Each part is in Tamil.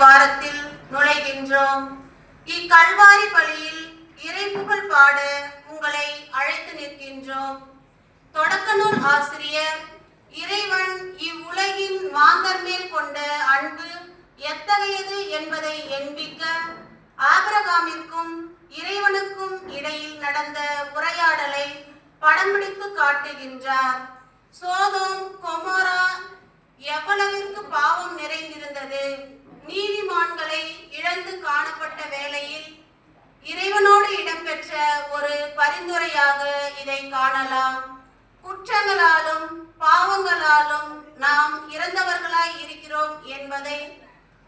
துவாரத்தில் நுழைகின்றோம். இக்கல்வாரி பலியில் இறைப்புகழ் பாட உங்களை அழைத்து நிற்கின்றோம். தொடக்க நூல் ஆசிரியர் இறைவன் இவ்வுலகின் மாந்தர் மேல் கொண்ட அன்பு எத்தகையது என்பதை எண்பிக்க ஆபிரகாமிற்கும் இறைவனுக்கும் இடையில் நடந்த உரையாடலை படம் பிடித்து காட்டுகின்றார். சோதோம் கொமோரா எவ்வளவிற்கு பாவம் நிறைந்திருந்தது. நீதிமான்களை இழந்து காணப்பட்ட வேளையில் இறைவனோடு இடம்பெற்ற ஒரு பரிந்துரையாக இதை காணலாம். குற்றங்களாலும் பாவங்களாலும் நாம் இறந்தவர்களாய் இருக்கிறோம் என்பதை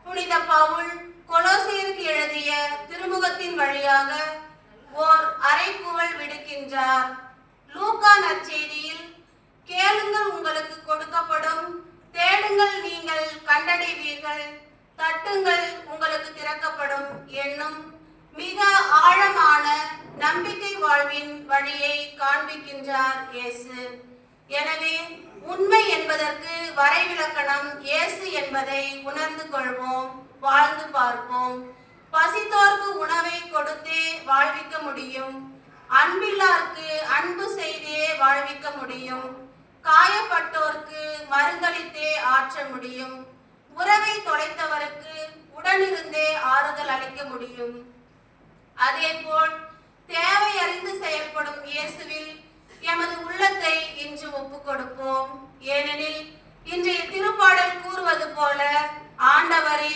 புனித பவுல் கொலோசியருக்கு எழுதிய திருமுகத்தின் வழியாக ஓர் அறைகூவல் விடுக்கின்றார். லூக்கா நற்செய்தியில் கேளுங்கள் உங்களுக்கு கொடுக்கப்படும், தேடுங்கள் நீங்கள் கண்டடைவீர்கள், தட்டுங்கள் உங்களுக்கு திறக்கப்படும் என்னும் மிக ஆழமான நம்பிக்கை வாழ்வின் வழியை காண்பிக்கின்றார் இயேசு. எனவே உண்மை என்பதற்கு வரைவிலக்கணம் இயேசு என்பதை உணர்ந்து கொள்வோம், வாழ்ந்து பார்ப்போம். பசித்தோர்க்கு உணவை கொடுத்தே வாழ்விக்க முடியும். அன்பில்லார்க்கு அன்பு செய்தே வாழ்விக்க முடியும். காயப்பட்டோர்க்கு மருந்தளித்தே ஆற்ற முடியும். உறவை தொலைத்தவருக்கு உடனிருந்தே ஆறுதல் அளிக்க முடியும். அதேபோல் தேவை அறிந்து செயல்படும் இயேசுவில் எமது உள்ளத்தை இன்று ஒப்புக் கொடுப்போம். ஏனெனில் இன்றைய திருப்பாடல் கூறுவது போல, ஆண்டவரே,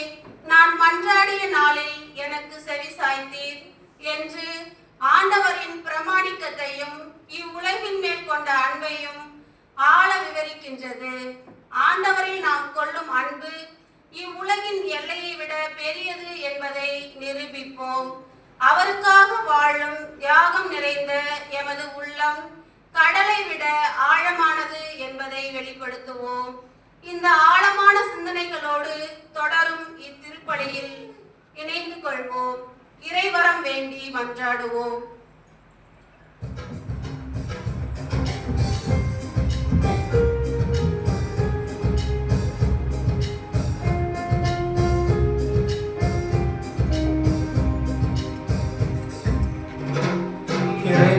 நான் மன்றாடிய நாளில் எனக்கு செவி சாய்த்தீர் என்று ஆண்டவரின் பிரமாணிக்கத்தையும் இவ்வுலகின் மேல் கொண்ட அன்பையும் ஆழ விவரிக்கின்றது. ஆண்டவரில் நாம் கொள்ளும் அன்பு இவ்வுலகின் எல்லையை விட பெரியது என்பதை நிரூபிப்போம். அவருக்காக வாழும் தியாகம் நிறைந்த எமது உள்ளம் கடலை விட ஆழமானது என்பதை வெளிப்படுத்துவோம். இந்த ஆழமான சிந்தனைகளோடு தொடரும் இத்திருப்பலியில் இணைந்து கொள்வோம். இறைவரம் வேண்டி மன்றாடுவோம்.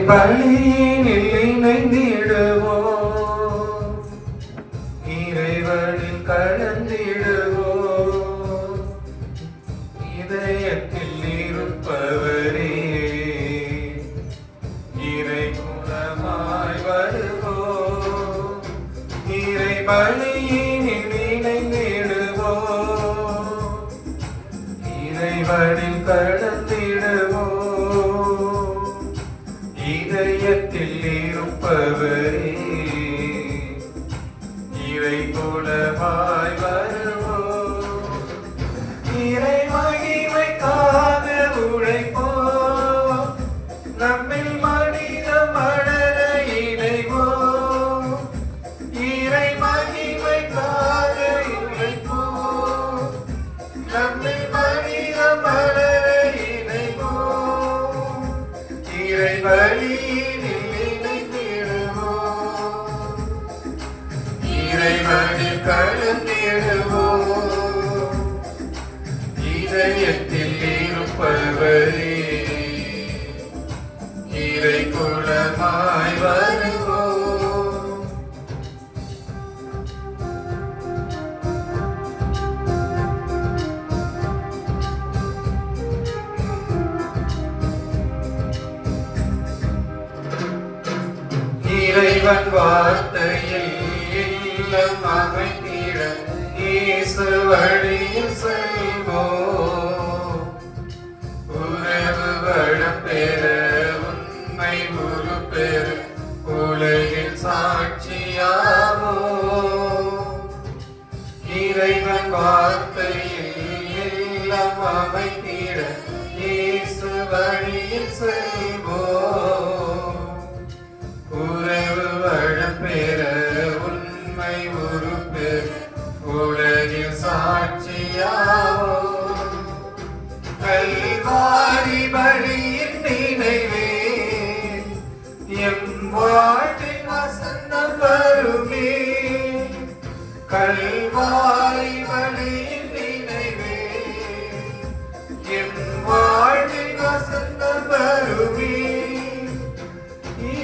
பலியினில் இணைந்திடுவோம், இறைவனில் கலந்திடுவோம். இதயத்தில் இருப்பவரே, இறை குணமாய் வருவோம். இறை பலியினில் இணைந்திடுவோம், இறைவனில் கலந்திடுவோம். இதயத்தில் இருப்பவரே, இறை குணமாய் வருவோம். இறை மகிமைக்காக உழைப்போம், நம்மில் மனித மலர இணைவோம். இறை மகிமைக்காக உழைப்போம், நம்மில் மனித மலர இணைவோம். இறை பலியினில் இணைந்திடுவோம், இறைவனில் கலந்திடுவோம். இதயத்தில் இருப்பவரே, இறை குலமாய் வருவோம். இறைவன் வார்த்தையில் இல்லம் அமைத்திட இயேசு வழியில் செல்வோம். உறவு வளம் பெற உண்மை உரு பெற உலகில் சாட்சியாவோம். இறைவன் வார்த்தையில் இல்லம் அமைத்திட இயேசு வழியில் செல்வோம். உறவு வளம் பெற உண்மை உரு பெற உலகில் சாட்சியாவோம். கல்வாரி பலியின் நினைவே எம் வாழ்வின் வசந்தம் வருமே. கல்வாரி பலியின் நினைவே வசந்தம் வருமே.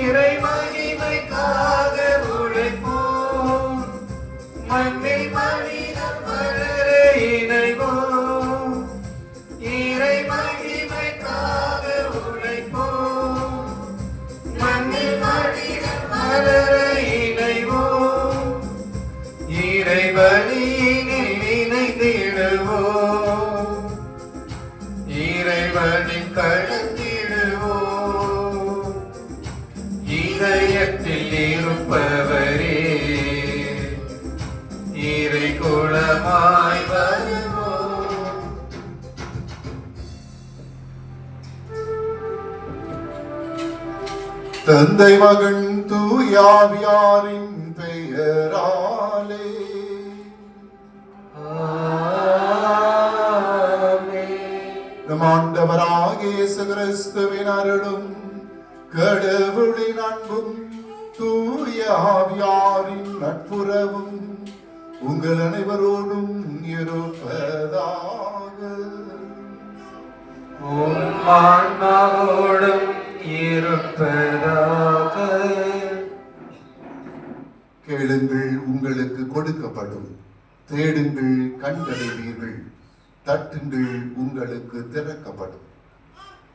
இறை மகிமைக்காக உழைப்போம், மண்ணில் மனிதம் வளர இணைவோம். இறை மகிமைக்காக உழைப்போம், மண்ணில் மனிதம் வளர இணைவோம். இறைவனில் இணைந்திடுவோம், இறைவனின் கடந்திடுவோம். இதயத்தில் இருப்பவரே இறை குலமாய் வருவோம். தந்தை மகன் தூயாவியாரின் பெயராலே நம் ஆண்டவராகிய இயேசு கிறிஸ்துவின் அருளும் கடவுளின் அன்பும் தூய ஆவியாரின் நட்புறவும் உங்கள் அனைவரோடும் இருப்பதாக. ஆன்மாவோடும் இருப்பதாக. கேளுங்கள், உங்களுக்கு கொடுக்கப்படும். தேடுங்கள், கண்டடைவீர்கள். தட்டுங்கள், உங்களுக்கு திறக்கப்படும்.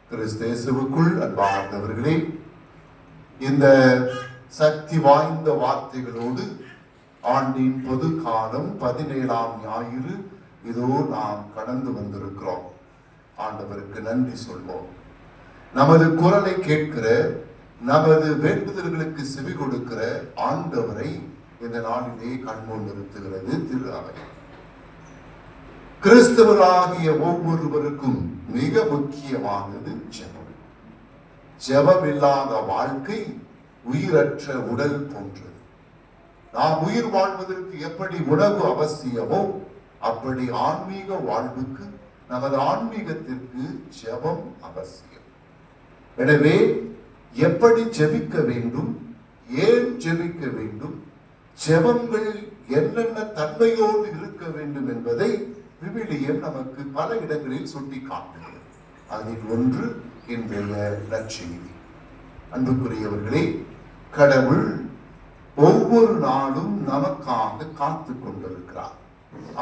கிறிஸ்தேசுவுக்குள் அன்பார்ந்தவர்களே, இந்த சக்தி வாய்ந்த வார்த்தைகளோடு ஆண்டின் பொது காலம் 17ஆம் ஞாயிறு இதோ நாம் கடந்து வந்திருக்கிறோம். ஆண்டவருக்கு நன்றி சொல்வோம். நமது குரலை கேட்கிற, நமது வேண்டுதல்களுக்கு செவி கொடுக்கிற ஆண்டவரை இந்த நாளிலே கண்முன் நிறுத்துகிறது திரு அவை. கிறிஸ்தவர்களாகிய ஒவ்வொருவருக்கும் மிக முக்கியமானது ஜெபம். ஜெபம் இல்லாத வாழ்க்கை உயிரற்ற உடல் போன்றது. நாம் உயிர் வாழ்வதற்கு எப்படி உணவு அவசியமோ அப்படி ஆன்மீக வாழ்வுக்கு, நமது ஆன்மீகத்திற்கு ஜெபம் அவசியம். எனவே எப்படி ஜெபிக்க வேண்டும், ஏன் ஜெபிக்க வேண்டும், ஜெபங்கள் என்னென்ன தன்மையோடு இருக்க வேண்டும் என்பதை விவிலியம் நமக்கு பல இடங்களில் சுட்டி காட்டுகிறது. அதில் ஒன்று இன்றைய நற்செய்தி. அன்புக்குரியவர்களே, கடவுள் ஒவ்வொரு நாளும் நமக்காக காத்து கொண்டிருக்கிறார்.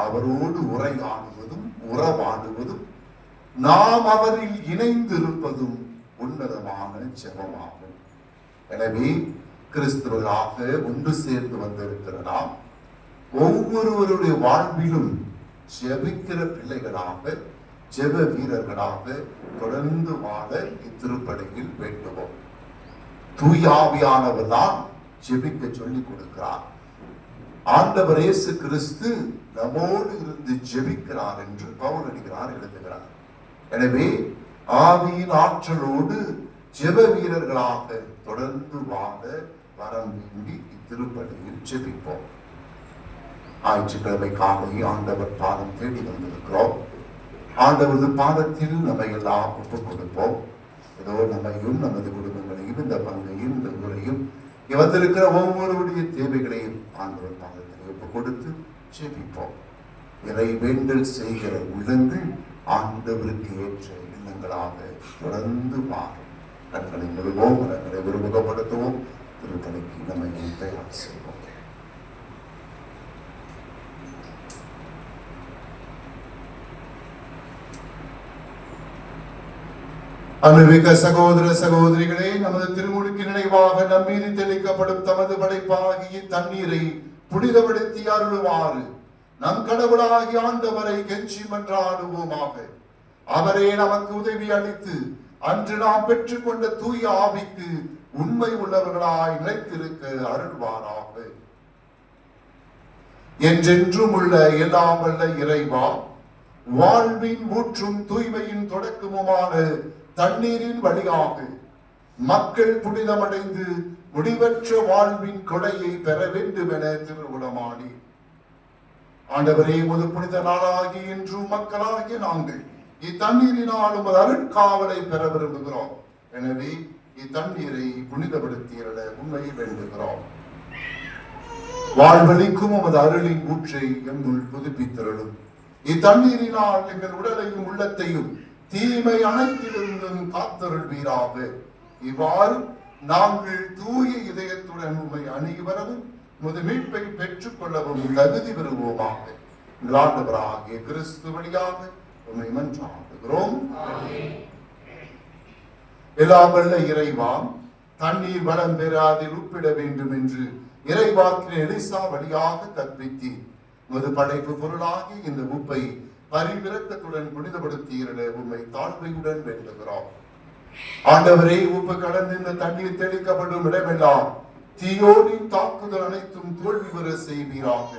அவரோடு உரையாடுவதும் உறவாடுவதும் நாம் அவரில் இணைந்திருப்பதும் உன்னதமான ஜெபமாகும். எனவே கிறிஸ்தவர்களாக ஒன்று சேர்ந்து வந்திருக்கிற நாம் ஒவ்வொருவருடைய வாழ்விலும் ஜெபிக்கிற பிள்ளைகளாக, ஜெப வீரர்களாக தொடர்ந்து வாழ இத்திருப்படையில் வேண்டுவோம். தூயாவியானவர் தான் ஜெபிக்க சொல்லிக் கொடுக்கிறார். ஆண்டவர் இயேசு கிறிஸ்து நம்மோடு இருந்து ஜெபிக்கிறார் என்று பவுலடிகளார் எழுதுகிறார். எனவே ஆவியின் ஆற்றலோடு ஜெப வீரர்களாக தொடர்ந்து வாழ வரம் வேண்டி இத்திருப்படையில் ஜெபிப்போம். ஞாயிற்றுக்கிழமை காலை ஆண்டவர் பாதம் தேடி வந்திருக்கிறோம். ஆண்டவரது பாதத்தில் நம்மை எல்லாம் ஒப்புக் கொடுப்போம். ஏதோ நம்மையும் நமது குடும்பங்களையும் இந்த பங்கையும் இந்த ஊரையும் வந்திருக்கிற ஒவ்வொருடைய தேவைகளையும் ஆண்டவர் பாதத்தில் ஒப்புக் கொடுத்து ஜெபிப்போம். இறை வேண்டல் செய்கிற உள்ளங்கள் ஆண்டவருக்கு ஏற்ற இல்லங்களாக தொடர்ந்து மாறும். கண்களை நிறுவோம், மனங்களை ஒருமுகப்படுத்துவோம். திருத்தலைக்கு நம்மை தயார் செய்வோம். அன்புமிக்க சகோதர சகோதரிகளே, நமது திருமுழுக்கு நினைவாக நம்மீது தெளிக்கப்படும் தமது படைப்பாகிய தண்ணீரை புனிதப்படுத்தி அருளுமாறு நம் கடவுளாகி ஆண்டவரை கெஞ்சி மன்றாடுவோமாக. அவரே நமக்கு உதவி அளித்து அன்று நாம் பெற்றுக்கொண்ட தூய ஆவிக்கு உண்மை உள்ளவர்களாய் நிலைத்திருக்க அருள்வாராக. என்றென்றும் உள்ள எல்லாம் வல்ல இறைவா, வாழ்வின் ஊற்றும் தூய்மையின் தொடக்கமுமான தண்ணீரின் வழியாக மக்கள் புனிதமடைந்து முடிவற்ற வாழ்வின் கொடையை பெற வேண்டும் என திருவுளமாடி ஆண்டவரே, உமது புனித நாளாகி இன்றும் மக்களாகிய நாங்கள் இத்தண்ணீரினால் உமது அருட்காவலை பெற விரும்புகிறோம். எனவே இத்தண்ணீரை புனிதப்படுத்தியருள உண்மை வேண்டுகிறோம். வாழ்வளிக்கும் உமது அருளின் ஊற்றை எங்குள் புதுப்பித்தருளும். இத்தண்ணீரினால் எங்கள் உடலையும் உள்ளத்தையும் தீமை அனைத்திலிருந்தும் காத்தருள்வீராக. இவ்வாறு நாங்கள் தூய இதயத்துடன் உம்மை அணுகி வரவும் உமது மீட்பை பெற்றுக் கொள்ளவும் தகுதி பெறுவோமாக. ஆண்டவராகிய கிறிஸ்து வழியாக உம்மை மன்றாடுகிறோம். எல்லாம் வல்ல இறைவா, தண்ணீர் வளம் பெறாதில் உப்பிட வேண்டும் என்று இறைவாக்கின எலிசா வழியாக கற்பித்தீர். உமது படைப்பு பொருளாகி இந்த உப்பை பரிவிரக்கத்துடன் புனிதப்படுத்தியிருந்த உம்மை தாழ்மையுடன் வேண்டுகிறோம். ஆண்டவரே, உப்பு கடந்து இந்த தண்ணீர் தெளிக்கப்படும் இடமெல்லாம் தீயோனின் தாக்குதல் அனைத்தும் தோல்வி பெற செய்வீராக.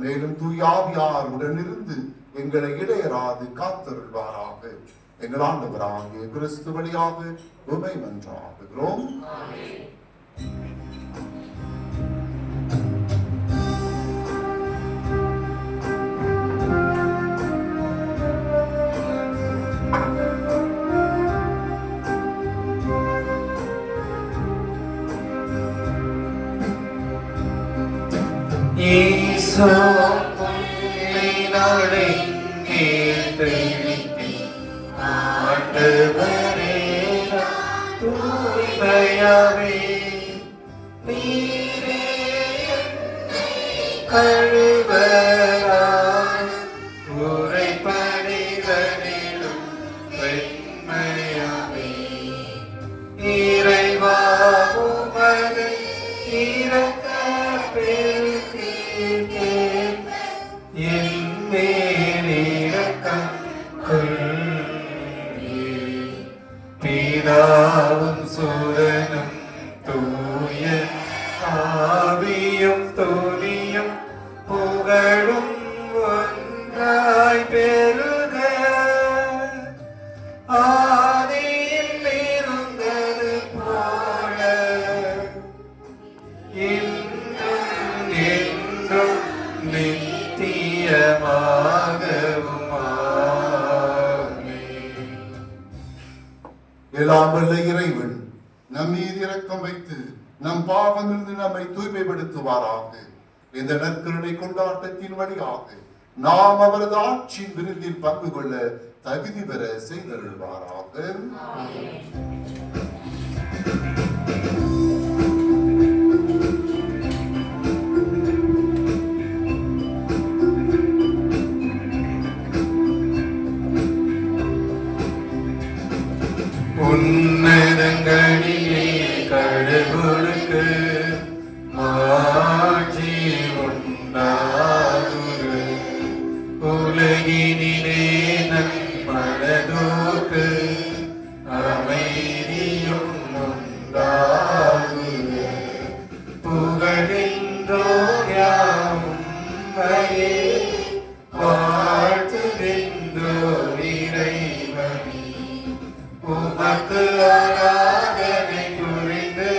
மேலும் தூயாவியார் உடனிருந்து எங்களை இடையராது காத்தருள்வாராக. எங்கள் ஆண்டவராகிய கிறிஸ்து வழியாக உம்மை மன்றாடுகிறோம். ஈசோ நாளை கேட்டு ஆண்டவரே தூய்மையாவே நீரே கழுவராய் உரைப்பணிகளிலும் வெண்மையாவே இறைவா உமது இரக்க பிதாவும் சூரனும் தூய ஆவியும் துணியும் புகழும் ஒன்றாய் பெருக ஆதியில் இருந்தது போல இன்றும் என்றும் நித்தியமாகவும். எல்லாம் வல்ல இறைவன் நம் மீது இரக்கம் வைத்து நம் பாவங்களிலிருந்து நம்மை தூய்மைப்படுத்துவாராக. இந்த நற்கருணை கொண்டாட்டத்தின் வழியாக நாம் அவரது ஆட்சியின் விருந்தில் பங்கு கொள்ள தகுதி பெற செய்தருள்வாராக. உன்னதங்களிலே கடவுளுக்கு மாட்சி உண்டாகுக. உலகினிலே நன்மனதோர்க்கு அமைதியும் உண்டாகுக. புகழின்றோர் யாவும் உம்மையே வாழ்த்துகின்றோர் இறைவனே. உமக்கு ஆராதனை புரிந்து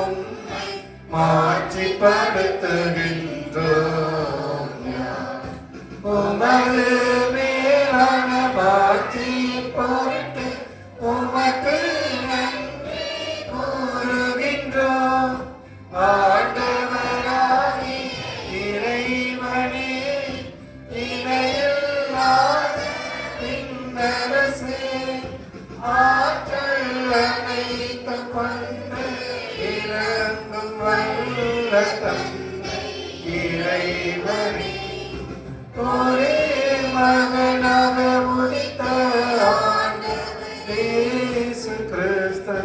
உம்மை மாட்சிப்படுத்துகின்றோம். உமது மேலான மாட்சியின் பொருட்டு உமக்கு நன்றி கூறுகின்றோம். ஆண்டவராகிய இறைவனே, இணையில்லாத விண்ணரசே, ஆற்றல் அனைத்தும் கொண்டு இறங்கும் வல்ல தந்தை இறைவனே, ஒரே மகனாக உதித்த ஆண்டவர் இயேசு கிறிஸ்து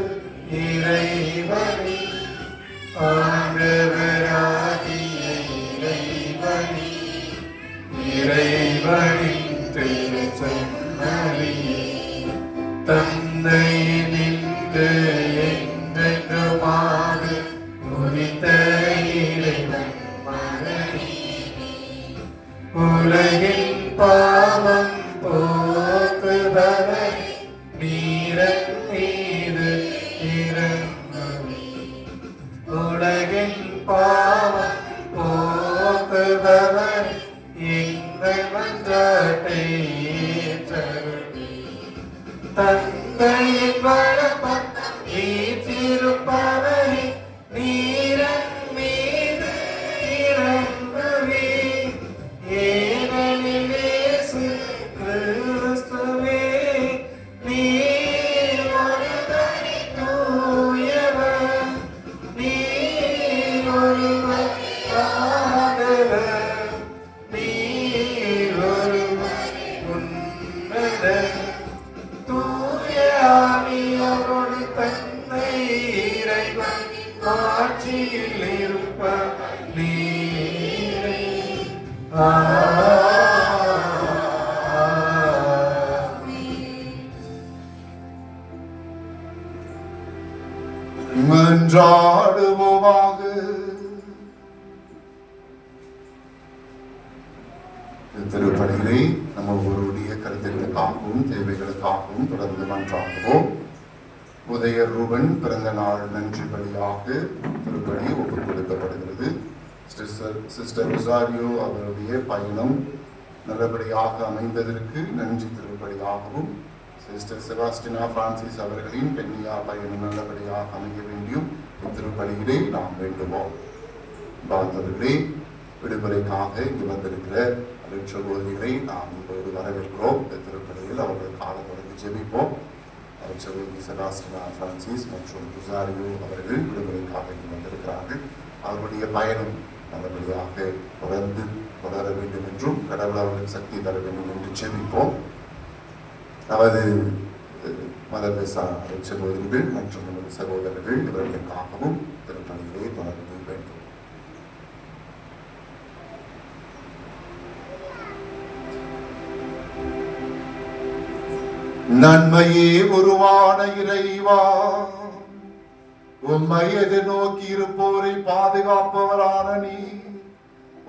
இறைவனே, ஆண்டவராகிய இறைவனே, இறைவனின் திருச்செம்மறியே, தந்தை நின்று என்றென்றுமாக உதித்த இறைவன் மகனே, உலகின் பாவம் போக்குபவரே, நீரன் மீது இரங்குமே. உலகின் பாவம் போக்குபவரே, எங்கள் மன்றாட்டை ஏற்றருளி. தந்தையின் வலப்பக்கம் வீற்றிருப்பவரே, நீரன் மீது இரங்குமே. ஏனெனில் இயேசு கிறிஸ்துவே தூய ஆவியோடு தந்தை இறைவன் ஆட்சியில் இருப்ப நீரே. மன்றாடுவோமாக. திருப்பணிகளை நம்ம ஒருவருடைய கருத்துக்களுக்காகவும் தேவைகளுக்காகவும் தொடர்ந்து மன்றாடுவோம். உதயர் ரூபன் பிறந்த நாள் நன்றி பலியாக திருப்பணி ஒப்புக் கொடுக்கப்படுகிறது. சிஸ்டர் ரொசாரியோ அவருடைய பயணம் நல்லபடியாக அமைந்ததற்கு நன்றி திருப்பலியாகவும், சிஸ்டர் செபாஸ்டினா பிரான்சிஸ் அவர்களின் பெண்ணியா பயணம் நல்லபடியாக அமைய வேண்டியும் இத்திருப்பலியிலே நாம் வேண்டுவோம். வாழ்ந்தவர்களே, விடுமுறைக்காக இங்கு வந்திருக்கிற சகோதரிகளை நாம் இப்போது வரவேற்கிறோம். இந்த திருப்பலியில் அவர்களுக்காக தொடர்ந்து ஜெபிப்போம். சகோதரி செபாஸ்டினா பிரான்சிஸ் மற்றும் ரொசாரியோ அவர்கள் விடுமுறைக்காக இங்கு வந்திருக்கிறார்கள். அவர்களுடைய பயணம் நல்லபடியாக தொடர வேண்டும் என்றும் கடவுள் அவர்கள் சக்தி தர வேண்டும் என்று ஜெபிப்போம். நமது மதபேசா சகோதரிகள் மற்றும் நமது சகோதரர்கள் இவர்களுக்காகவும் திருப்பணிகளை தொடர்ந்து வேண்டும். நன்மையே உருவான இறைவா, உம்மை எதிர்நோக்கி இருப்போரை பாதுகாப்பவரான நீ,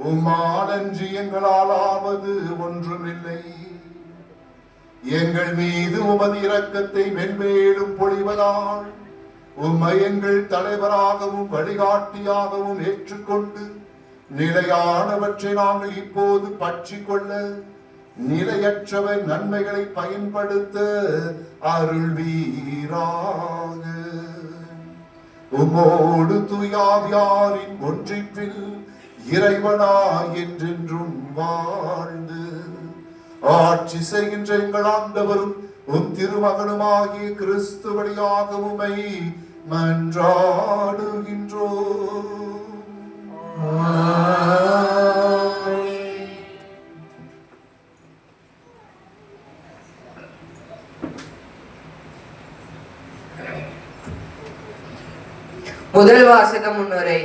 உம்மானன்றி எங்களால் ஆவது ஒன்றுமில்லை. எங்கள் மீது உமது இரக்கத்தை மென்மேலும் பொழிவதால் உம்மை எங்கள் தலைவராகவும் வழிகாட்டியாகவும் ஏற்றுக்கொண்டு நிலையானவற்றை நாங்கள் இப்போது பற்றிக் கொள்ள நிலையற்றவை நன்மைகளை பயன்படுத்த அருள்வீராக. உம்மோடு தூயாவியாரின் ஒன்றிப்பில் இறைவனாய் என்றென்றும் வாழ்ந்து ஆட்சி செய்கின்ற எங்கள் ஆண்டவரும் உம் திருமகனுமாகிய கிறிஸ்து வழியாக உம்மை மன்றாடுகின்றோம். முதல் வாசக முன்னுரை.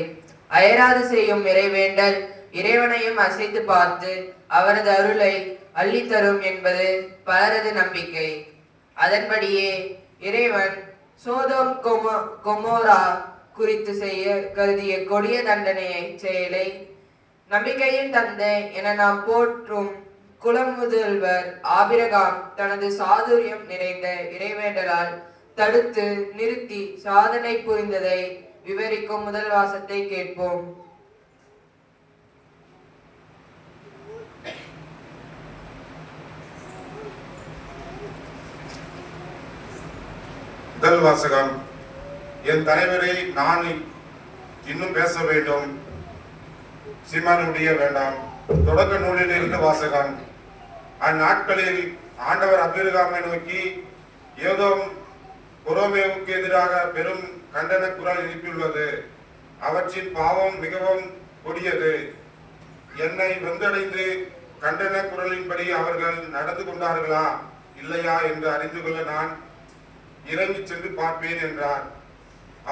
அயராது செய்யும் இறைவேண்டல் இறைவனையும் அசைத்து பார்த்து அவரது அருளை அள்ளித்தரும் என்பது பலரது நம்பிக்கை. அதன்படியே இறைவன் சோதோம் கொமோரா குறித்து செய்ய கருதிய கொடிய தண்டனையை செயலை நம்பிக்கையின் தந்தை என நாம் போற்றும் குலமுதல்வர் ஆபிரகாம் தனது சாதுரியம் நிறைந்த இறைவேண்டலால் தடுத்து நிறுத்தி சாதனை புரிந்ததை விவரிக்கும் முதல் வாசத்தை கேட்போம். முதல் வாசகம். என் தலைவரை நான் இன்னும் பேச வேண்டும், சிமானுடைய வேண்டாம். தொடக்க நூலில் இருந்து வாசகம். அந்நாட்களில் ஆண்டவர் அபிரகாமை நோக்கி ஏதோம் கொரோமேவுக்கு எதிராக பெரும் கண்டன குரல் எழுப்பியுள்ளது. அவற்றின் பாவம் மிகவும் கொடியது. என்னை வந்தடைந்து கண்டன குரலின்படி அவர்கள் நடந்து கொண்டார்களா இல்லையா என்று அறிந்து கொள்ள நான் இறங்கி சென்று பார்ப்பேன் என்றார்.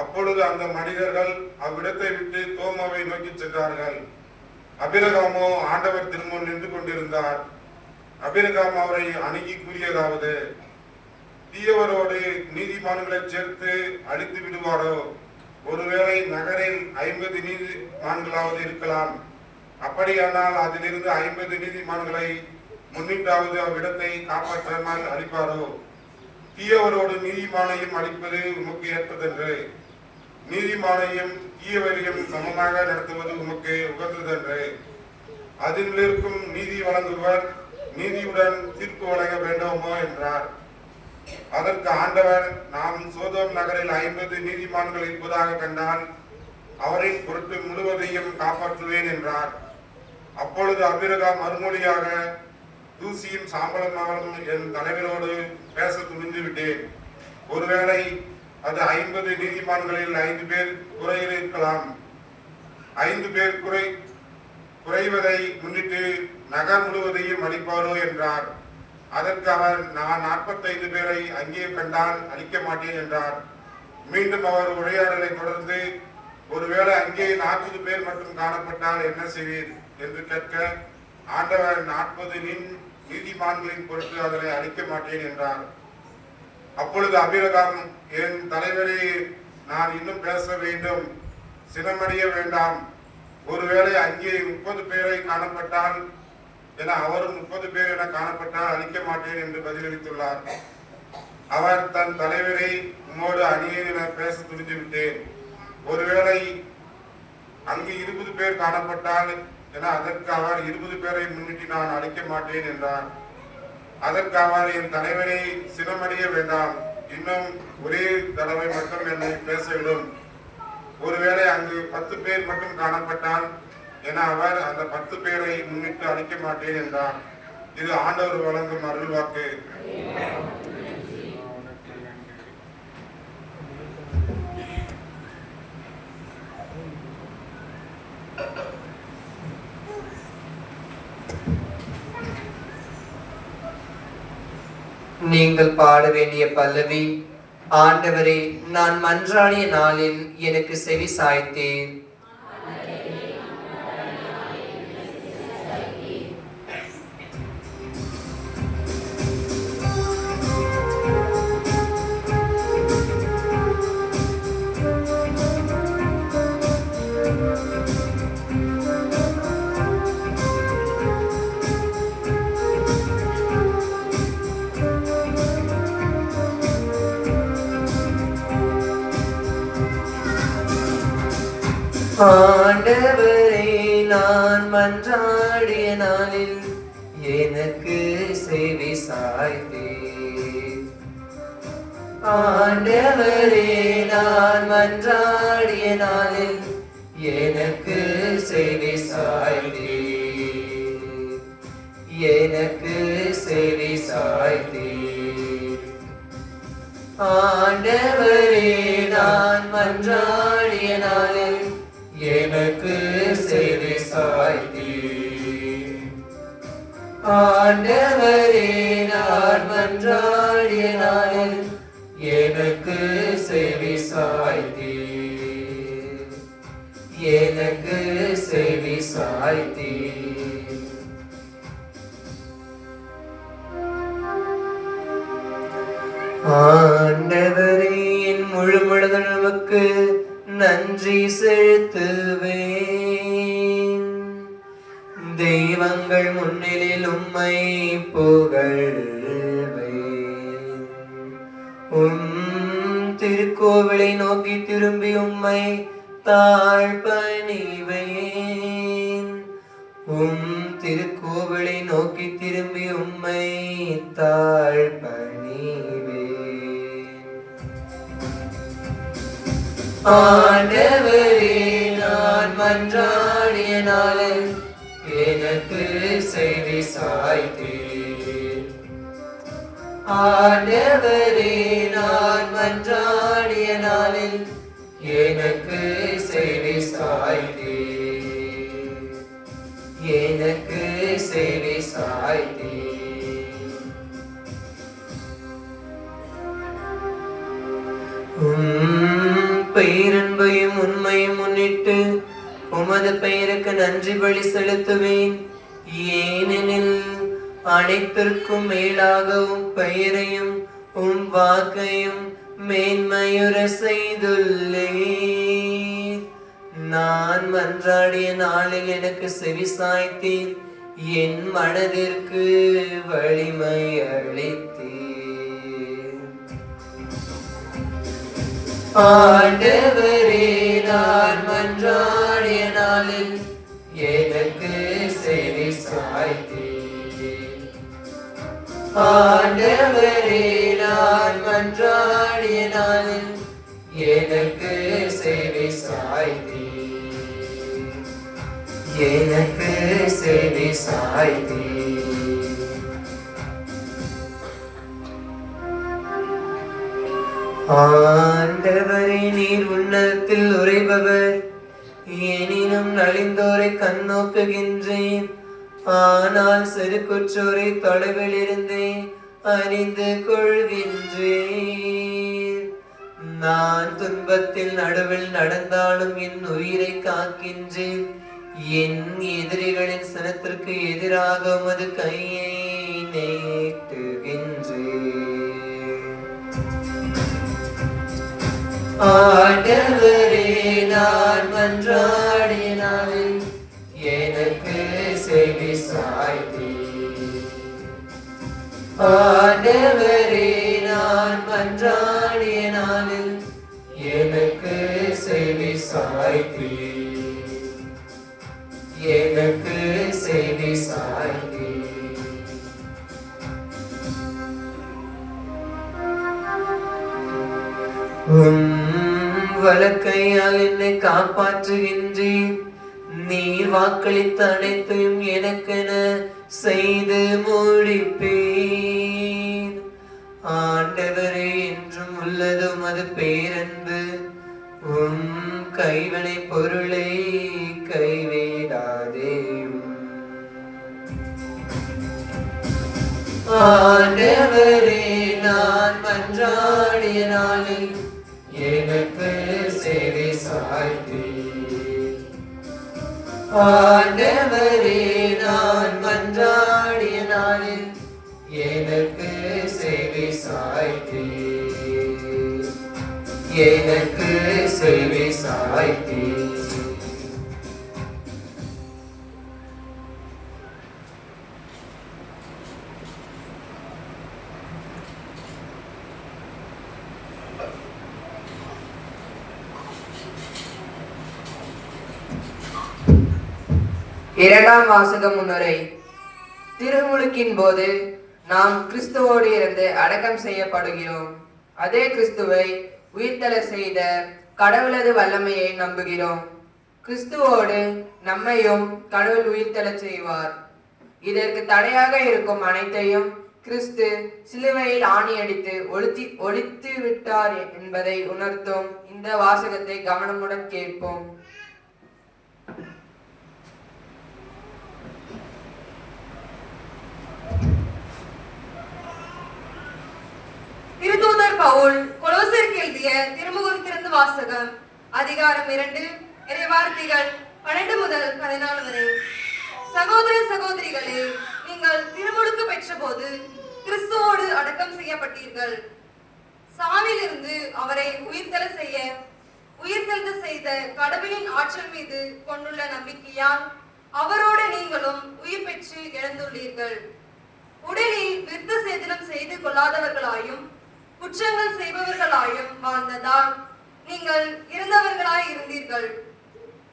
அப்பொழுது அந்த மனிதர்கள் அவ்விடத்தை விட்டு தோமாவை நோக்கி சென்றார்கள். அபிரகாமோ ஆண்டவர் திருமுன் நின்று கொண்டிருந்தார். அபிரகாம் அவரை அணுகி கூறியதாவது, தீயவரோடு நீதிமான்களை சேர்த்து அழித்து விடுவாரோ? ஒருவேளை நகரில் 50 நீதிமான்களாவது இருக்கலாம். அப்படியானால் அதிலிருந்து 50 நீதிமான்களை முன்னிட்டாவது அவ்விடத்தை காப்பாற்றாமல் அழிப்பாரோ? தீயவரோடு நீதிமானையும் அழிப்பது உமக்கு ஏற்பதென்று, நீதிமானையும் தீயவரையும் சமமாக நடத்துவது உமக்கு உகந்ததென்று. அதில் இருக்கும் நீதி வழங்குவர் நீதியுடன் தீர்ப்பு வழங்க வேண்டுமோ என்றார். அதற்கு ஆண்டவர், நாம் சோதோம் நகரில் 50 நீதிமான்கள் இருப்பதாக கண்டால் அவரின் பொருட்டு முழுவதையும் காப்பாற்றுவேன் என்றார். அப்பொழுது அபிரகாம் மறுமொழியாக, தூசியும் சாம்பலமாகவும் என் தலைவரோடு பேச துணிந்து விட்டேன். ஒருவேளை அது 50 நீதிமான்களில் 5 பேர் குறையிருக்கலாம். 5 பேர் குறைவதை முன்னிட்டு நகர் முழுவதையும் அளிப்பாரோ என்றார். அதற்கு அவர், நான் 45 பேரை அங்கே கண்டால் அழிக்க மாட்டேன் என்றார். மீண்டும் அவர் உரையாடலை தொடர்ந்து, ஒருவேளை அங்கே 40 பேர் மட்டும் காணப்பட்டால் என்ன செய்வீர் என்று கேட்க, ஆண்டவர் 40 நீதிமான்களின் பொருட்டு அதனை அழிக்க மாட்டேன் என்றார். அப்பொழுது அபிரகாம், என் தலைவரே, நான் இன்னும் பேச வேண்டும், சினமடைய வேண்டாம். ஒருவேளை அங்கே 30 பேரை காணப்பட்டால் என, அவரும் 30 பேர் என காணப்பட்டால் அழிக்க மாட்டேன் என்று பதிலளித்துள்ளார். அவர், தன் தலைவரை, உம்மோடு அணியேன் என பேச துணிந்து விட்டேன். ஒருவேளை அங்கு 20 பேர் காணப்பட்டால் என, அதற்கு அவர், 20 பேரை முன்னிட்டு நான் அழிக்க மாட்டேன் என்றார். அதற்கு அவர், என் தலைவரை, சினமடைய வேண்டாம், இன்னும் ஒரே தடவை மட்டும் என்னை பேசவிடும். ஒருவேளை அங்கு 10 பேர் மட்டும் காணப்பட்டால் என, அவர், அந்த 10 பேரை முன்னிட்டு அழிக்க மாட்டேன் என்றார். இது ஆண்டவர் வழங்கும் அருள்வாக்கு. நீங்கள் பாட வேண்டிய பல்லவி, ஆண்டவரே, நான் மன்றாடிய நாளில் எனக்கு செவி சாய்த்தேன். ஆண்டவரே, நான் மன்றாடிய நாளில் எனக்கு செவி சாய்த்தேன். ஆண்டவரே, நான் மன்றாடிய நாளில் எனக்கு செவி சாய்த்தேன். எனக்கு செவி சாய்த்தேன். ஆண்டவரே, நான் மன்றாடிய நாளில் எனக்கு செவி சாய்த்தீர். ஆண்டவரே, நான் மன்றாடிய நாளில் எனக்கு செவி சாய்த்தீர். எனக்கு செவி சாய்த்தீர். ஆண்டவரே, என் முழு நமக்கு நன்றி செலுத்துவேன். தெய்வங்கள் முன்னிலில் உம்மை புகழ்வேன். திருக்கோவிலை நோக்கி திரும்பி உம்மை தாழ்பணிவேன். திருக்கோவிலை நோக்கி திரும்பி உம்மை தாழ்பணிவேன். ஆண்டவரே, நான் மன்றாடிய நாளில் எனக்கு செவி சாய்த்தீர். ஆண்டவரே, நான் மன்றாடிய நாளில் எனக்கு செவி சாய்த்தீர். எனக்கு செவி சாய்த்தீர். பெயரன்பையும் உண்மையும் முன்னிட்டு உமது பெயருக்கு நன்றி பலி செலுத்துவேன். ஏனெனில் அனைத்திற்கும் மேலாகவும் பெயரையும் வாக்கையும் மேன்மையுற செய்துள்ளேன். நான் மன்றாடிய நாளில் எனக்கு செவி சாய்த்தேன். என் மனதிற்கு வலிமை அளித்தேன். ஆண்டவரே, நான் மன்றாடிய நாளில் எனக்கு செவி சாய்த்தீர். ஆண்டவரே, நான் மன்றாடிய நாளில் எனக்கு செவி சாய்த்தீர். எனக்கு செவி சாய்த்தீர். ஆண்டவரே, நீர் உன்னதத்தில் உரைபவர். எனினும் நலிந்தோரை கண்ணோக்குகின்றேன். ஆனால் சிறு குற்றோரை தொலைவில் இருந்தே அறிந்து கொள்கின்றேன். நான் துன்பத்தில் நடுவில் நடந்தாலும் என் உயிரை காக்கின்றேன். என் எதிரிகளின் சனத்திற்கு எதிராக உமது கையை நீட்டுகின்றேன். ஆண்டவரே, நான் மன்றாடினாலும் எனக்கு செவி சாய்த்தீர். ஆண்டவரே, நான் மன்றாடினாலும் எனக்கு செவி சாய்த்தீர். எனக்கு செவி சாய்த்தீர். வலக்கையால் என்னை காப்பாற்றுகின்றேன். நீர் வாக்களித்த அனைத்தையும் எனக்கென செய்து முடிப்பேன். ஆண்டவரே, என்றும் உள்ளது உமது பேரன்பு. கைவினை பொருளை கைவிடாதே. ஆண்டவரே, நான் மன்றாடிய நாளில் எனக்கு செவி சாய்த்தீர். ஆண்டவரே, நான் மன்றாடிய நாளில் எனக்கு செவி சாய்த்தீர். எனக்கு செவி சாய்த்தீர். இரண்டாம் வாசக முன்னுரை. திருமுழுக்கின் போது நாம் கிறிஸ்துவோடு இருந்து அடக்கம் செய்யப்படுகிறோம். அதே கிறிஸ்துவை உயிர்த்தெழ செய்த கடவுளது வல்லமையை நம்புகிறோம். கிறிஸ்துவோடு நம்மையும் கடவுள் உயிர்த்தெழச் செய்வார். இதற்கு தடையாக இருக்கும் அனைத்தையும் கிறிஸ்து சிலுவையில் ஆணியடித்து ஒழித்து விட்டார் என்பதை உணர்த்தும் இந்த வாசகத்தை கவனமுடன் கேட்போம். திருத்தூதர் பவுல் கொலோசருக்கு எழுதிய திருமுகத்திலிருந்து வாசகம். அதிகாரம் 2, இறைவார்த்தைகள் 12 முதல் 14 வரை. சகோதர சகோதரிகளே, நீங்கள் திருமுழுக்கு பெற்ற போது கிறிஸ்துவோடு அடக்கம் செய்யப்பட்டீர்கள். சாவிலிருந்து அவரை உயிர்த்தெழுந்த செய்த கடவுளின் ஆற்றல் மீது கொண்டுள்ள நம்பிக்கையால் அவரோடு நீங்களும் உயிர் பெற்று எழுந்துள்ளீர்கள். உடலில் விருத்த சேதனம் செய்து கொள்ளாதவர்களாயும் குற்றங்கள் செய்பவர்களாயும் வாழ்ந்ததால் நீங்கள் இறந்தவர்களாய் இருந்தீர்கள்.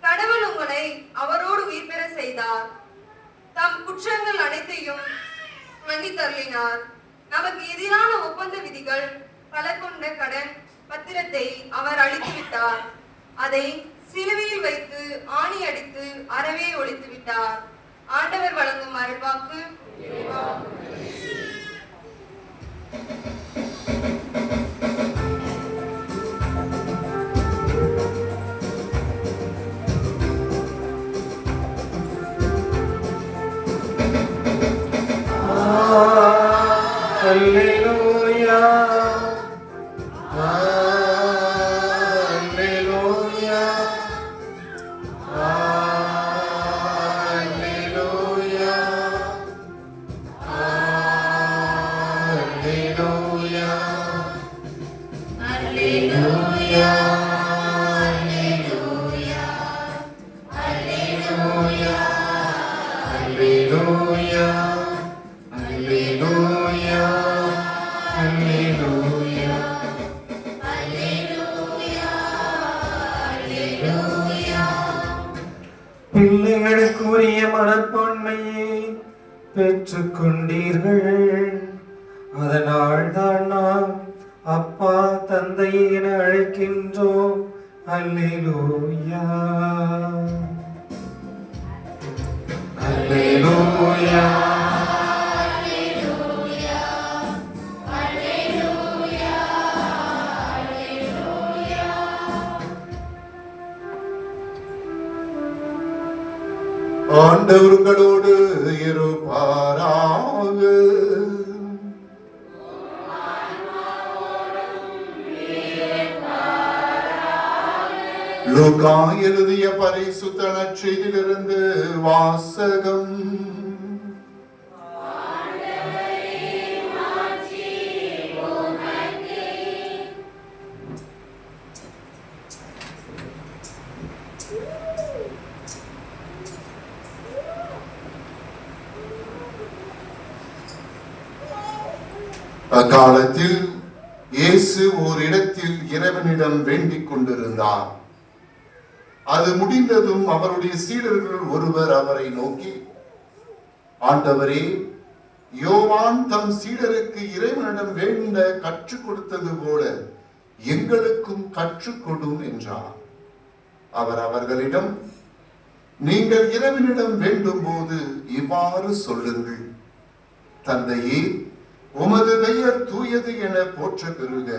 கடவுள் உங்களை அவரோடு உயிர் பெற செய்தார். தம் குற்றங்கள் அனைத்தையும் மன்னித்தருளினார். நமக்கு எதிரான ஒப்பந்த விதிகள் பல கொண்ட கடன் பத்திரத்தை அவர் அழித்து விட்டார். அதை சிலுவையில் வைத்து ஆணி அடித்து அறவே ஒழித்து விட்டார். ஆண்டவர் வழங்கும் அருள்வாக்கு. Alleluia. Alleluia. Alleluia. Alleluia. Alleluia. Alleluia. Alleluia. Alleluia. Alleluia. பிள்ளைகளுக்குரிய மனப்பான்மையை பெற்றுக் கொண்டீர்கள். அதனால் தான் நாம் அப்பா தந்தை என அழைக்கின்றோம். அல்லேலூயா. அல்லேலூயா. ஆண்டவர் உங்களோடு இருப்பாராக. லூக்கா எழுதிய பரிசுத்த நற்செய்தியிலிருந்து வாசகம். அக்காலத்தில் இயேசு ஓரிடத்தில் இறைவனிடம் வேண்டிக் கொண்டிருந்தார். அது முடிந்ததும் அவருடைய சீடர்கள் ஒருவர் அவரை நோக்கி, ஆண்டவரே, யோவான் தம் சீடருக்கு இறைவனிடம் வேண்ட கற்றுக் கொடுத்தது போல எங்களுக்கும் கற்றுக் கொடும் என்றார். அவர் அவர்களிடம், நீங்கள் இறைவனிடம் வேண்டும் போது இவ்வாறு சொல்லுங்கள்: தந்தையே, உமது பெயர் தூயது என போற்ற பெறுக,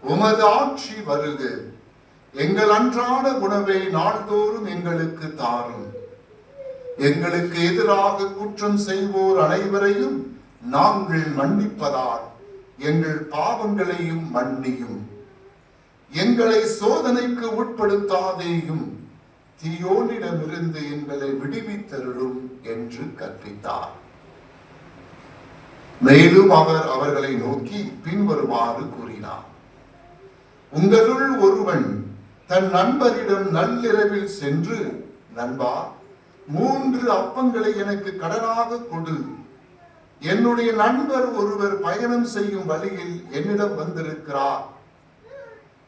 உமது ஆட்சி வருக, எங்கள் அன்றாட உணவை நாள்தோறும் எங்களுக்கு தாரும், எங்களுக்கு எதிராக குற்றம் செய்வோர் அனைவரையும் நாங்கள் மன்னிப்பதால் எங்கள் பாவங்களையும் மன்னியும், எங்களை சோதனைக்கு உட்படுத்தாதேயும், தீயோனிடமிருந்து எங்களை விடுவித்தருளும் என்று கற்பித்தார். மேலும் அவர் அவர்களை நோக்கி பின்வருமாறு கூறினார்: உங்களுள் ஒருவன் தன் நண்பரிடம் நள்ளிரவில் சென்று, நண்பா, 3 அப்பங்களை எனக்கு கடனாக கொடு, என்னுடைய நண்பர் ஒருவர் பயணம் செய்யும் வழியில் என்னிடம் வந்திருக்கிறார்,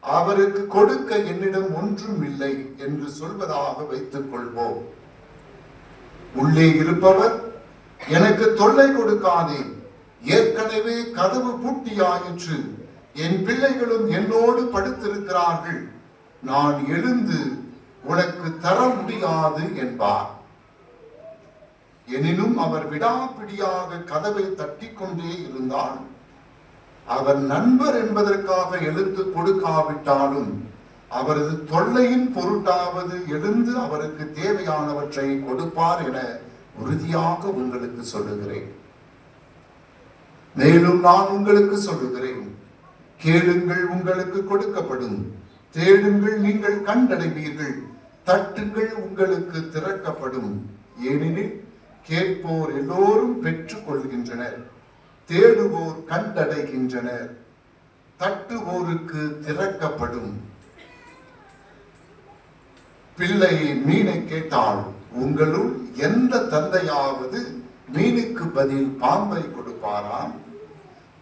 அவருக்கு கொடுக்க என்னிடம் ஒன்றும் இல்லை என்று சொல்வதாக வைத்துக் கொள்வோம். உள்ளே இருப்பவர், எனக்கு தொல்லை கொடுக்காதே, ஏற்கனவே கதவு பூட்டியாயிற்று, என் பிள்ளைகளும் என்னோடு படுத்திருக்கிறார்கள், நான் எழுந்து உனக்கு தர முடியாது என்பார். எனினும் அவர் விடாப்பிடியாக கதவை தட்டிக் கொண்டே இருந்தால், அவர் நண்பர் என்பதற்காக எழுந்து கொடுக்காவிட்டாலும் அவரது தொல்லையின் பொருட்டாவது எழுந்து அவருக்கு தேவையானவற்றை கொடுப்பார் என உறுதியாக உங்களுக்கு சொல்லுகிறேன். மேலும் நான் உங்களுக்கு சொல்லுகிறேன், கேளுங்கள் உங்களுக்கு கொடுக்கப்படும், தேடுங்கள் நீங்கள் கண்டடைவீர்கள், தட்டுங்கள் உங்களுக்கு திறக்கப்படும். ஏனெனில் கேட்போர் எல்லோரும் பெற்றுக் கொள்கின்றனர், தேடுவோர் கண்டடைகின்றனர், தட்டுவோருக்கு திறக்கப்படும். பிள்ளை மீனை கேட்டால் உங்களுள் எந்த தந்தையாவது மீனுக்கு பதில் பாம்பை கொடுப்பாராம்?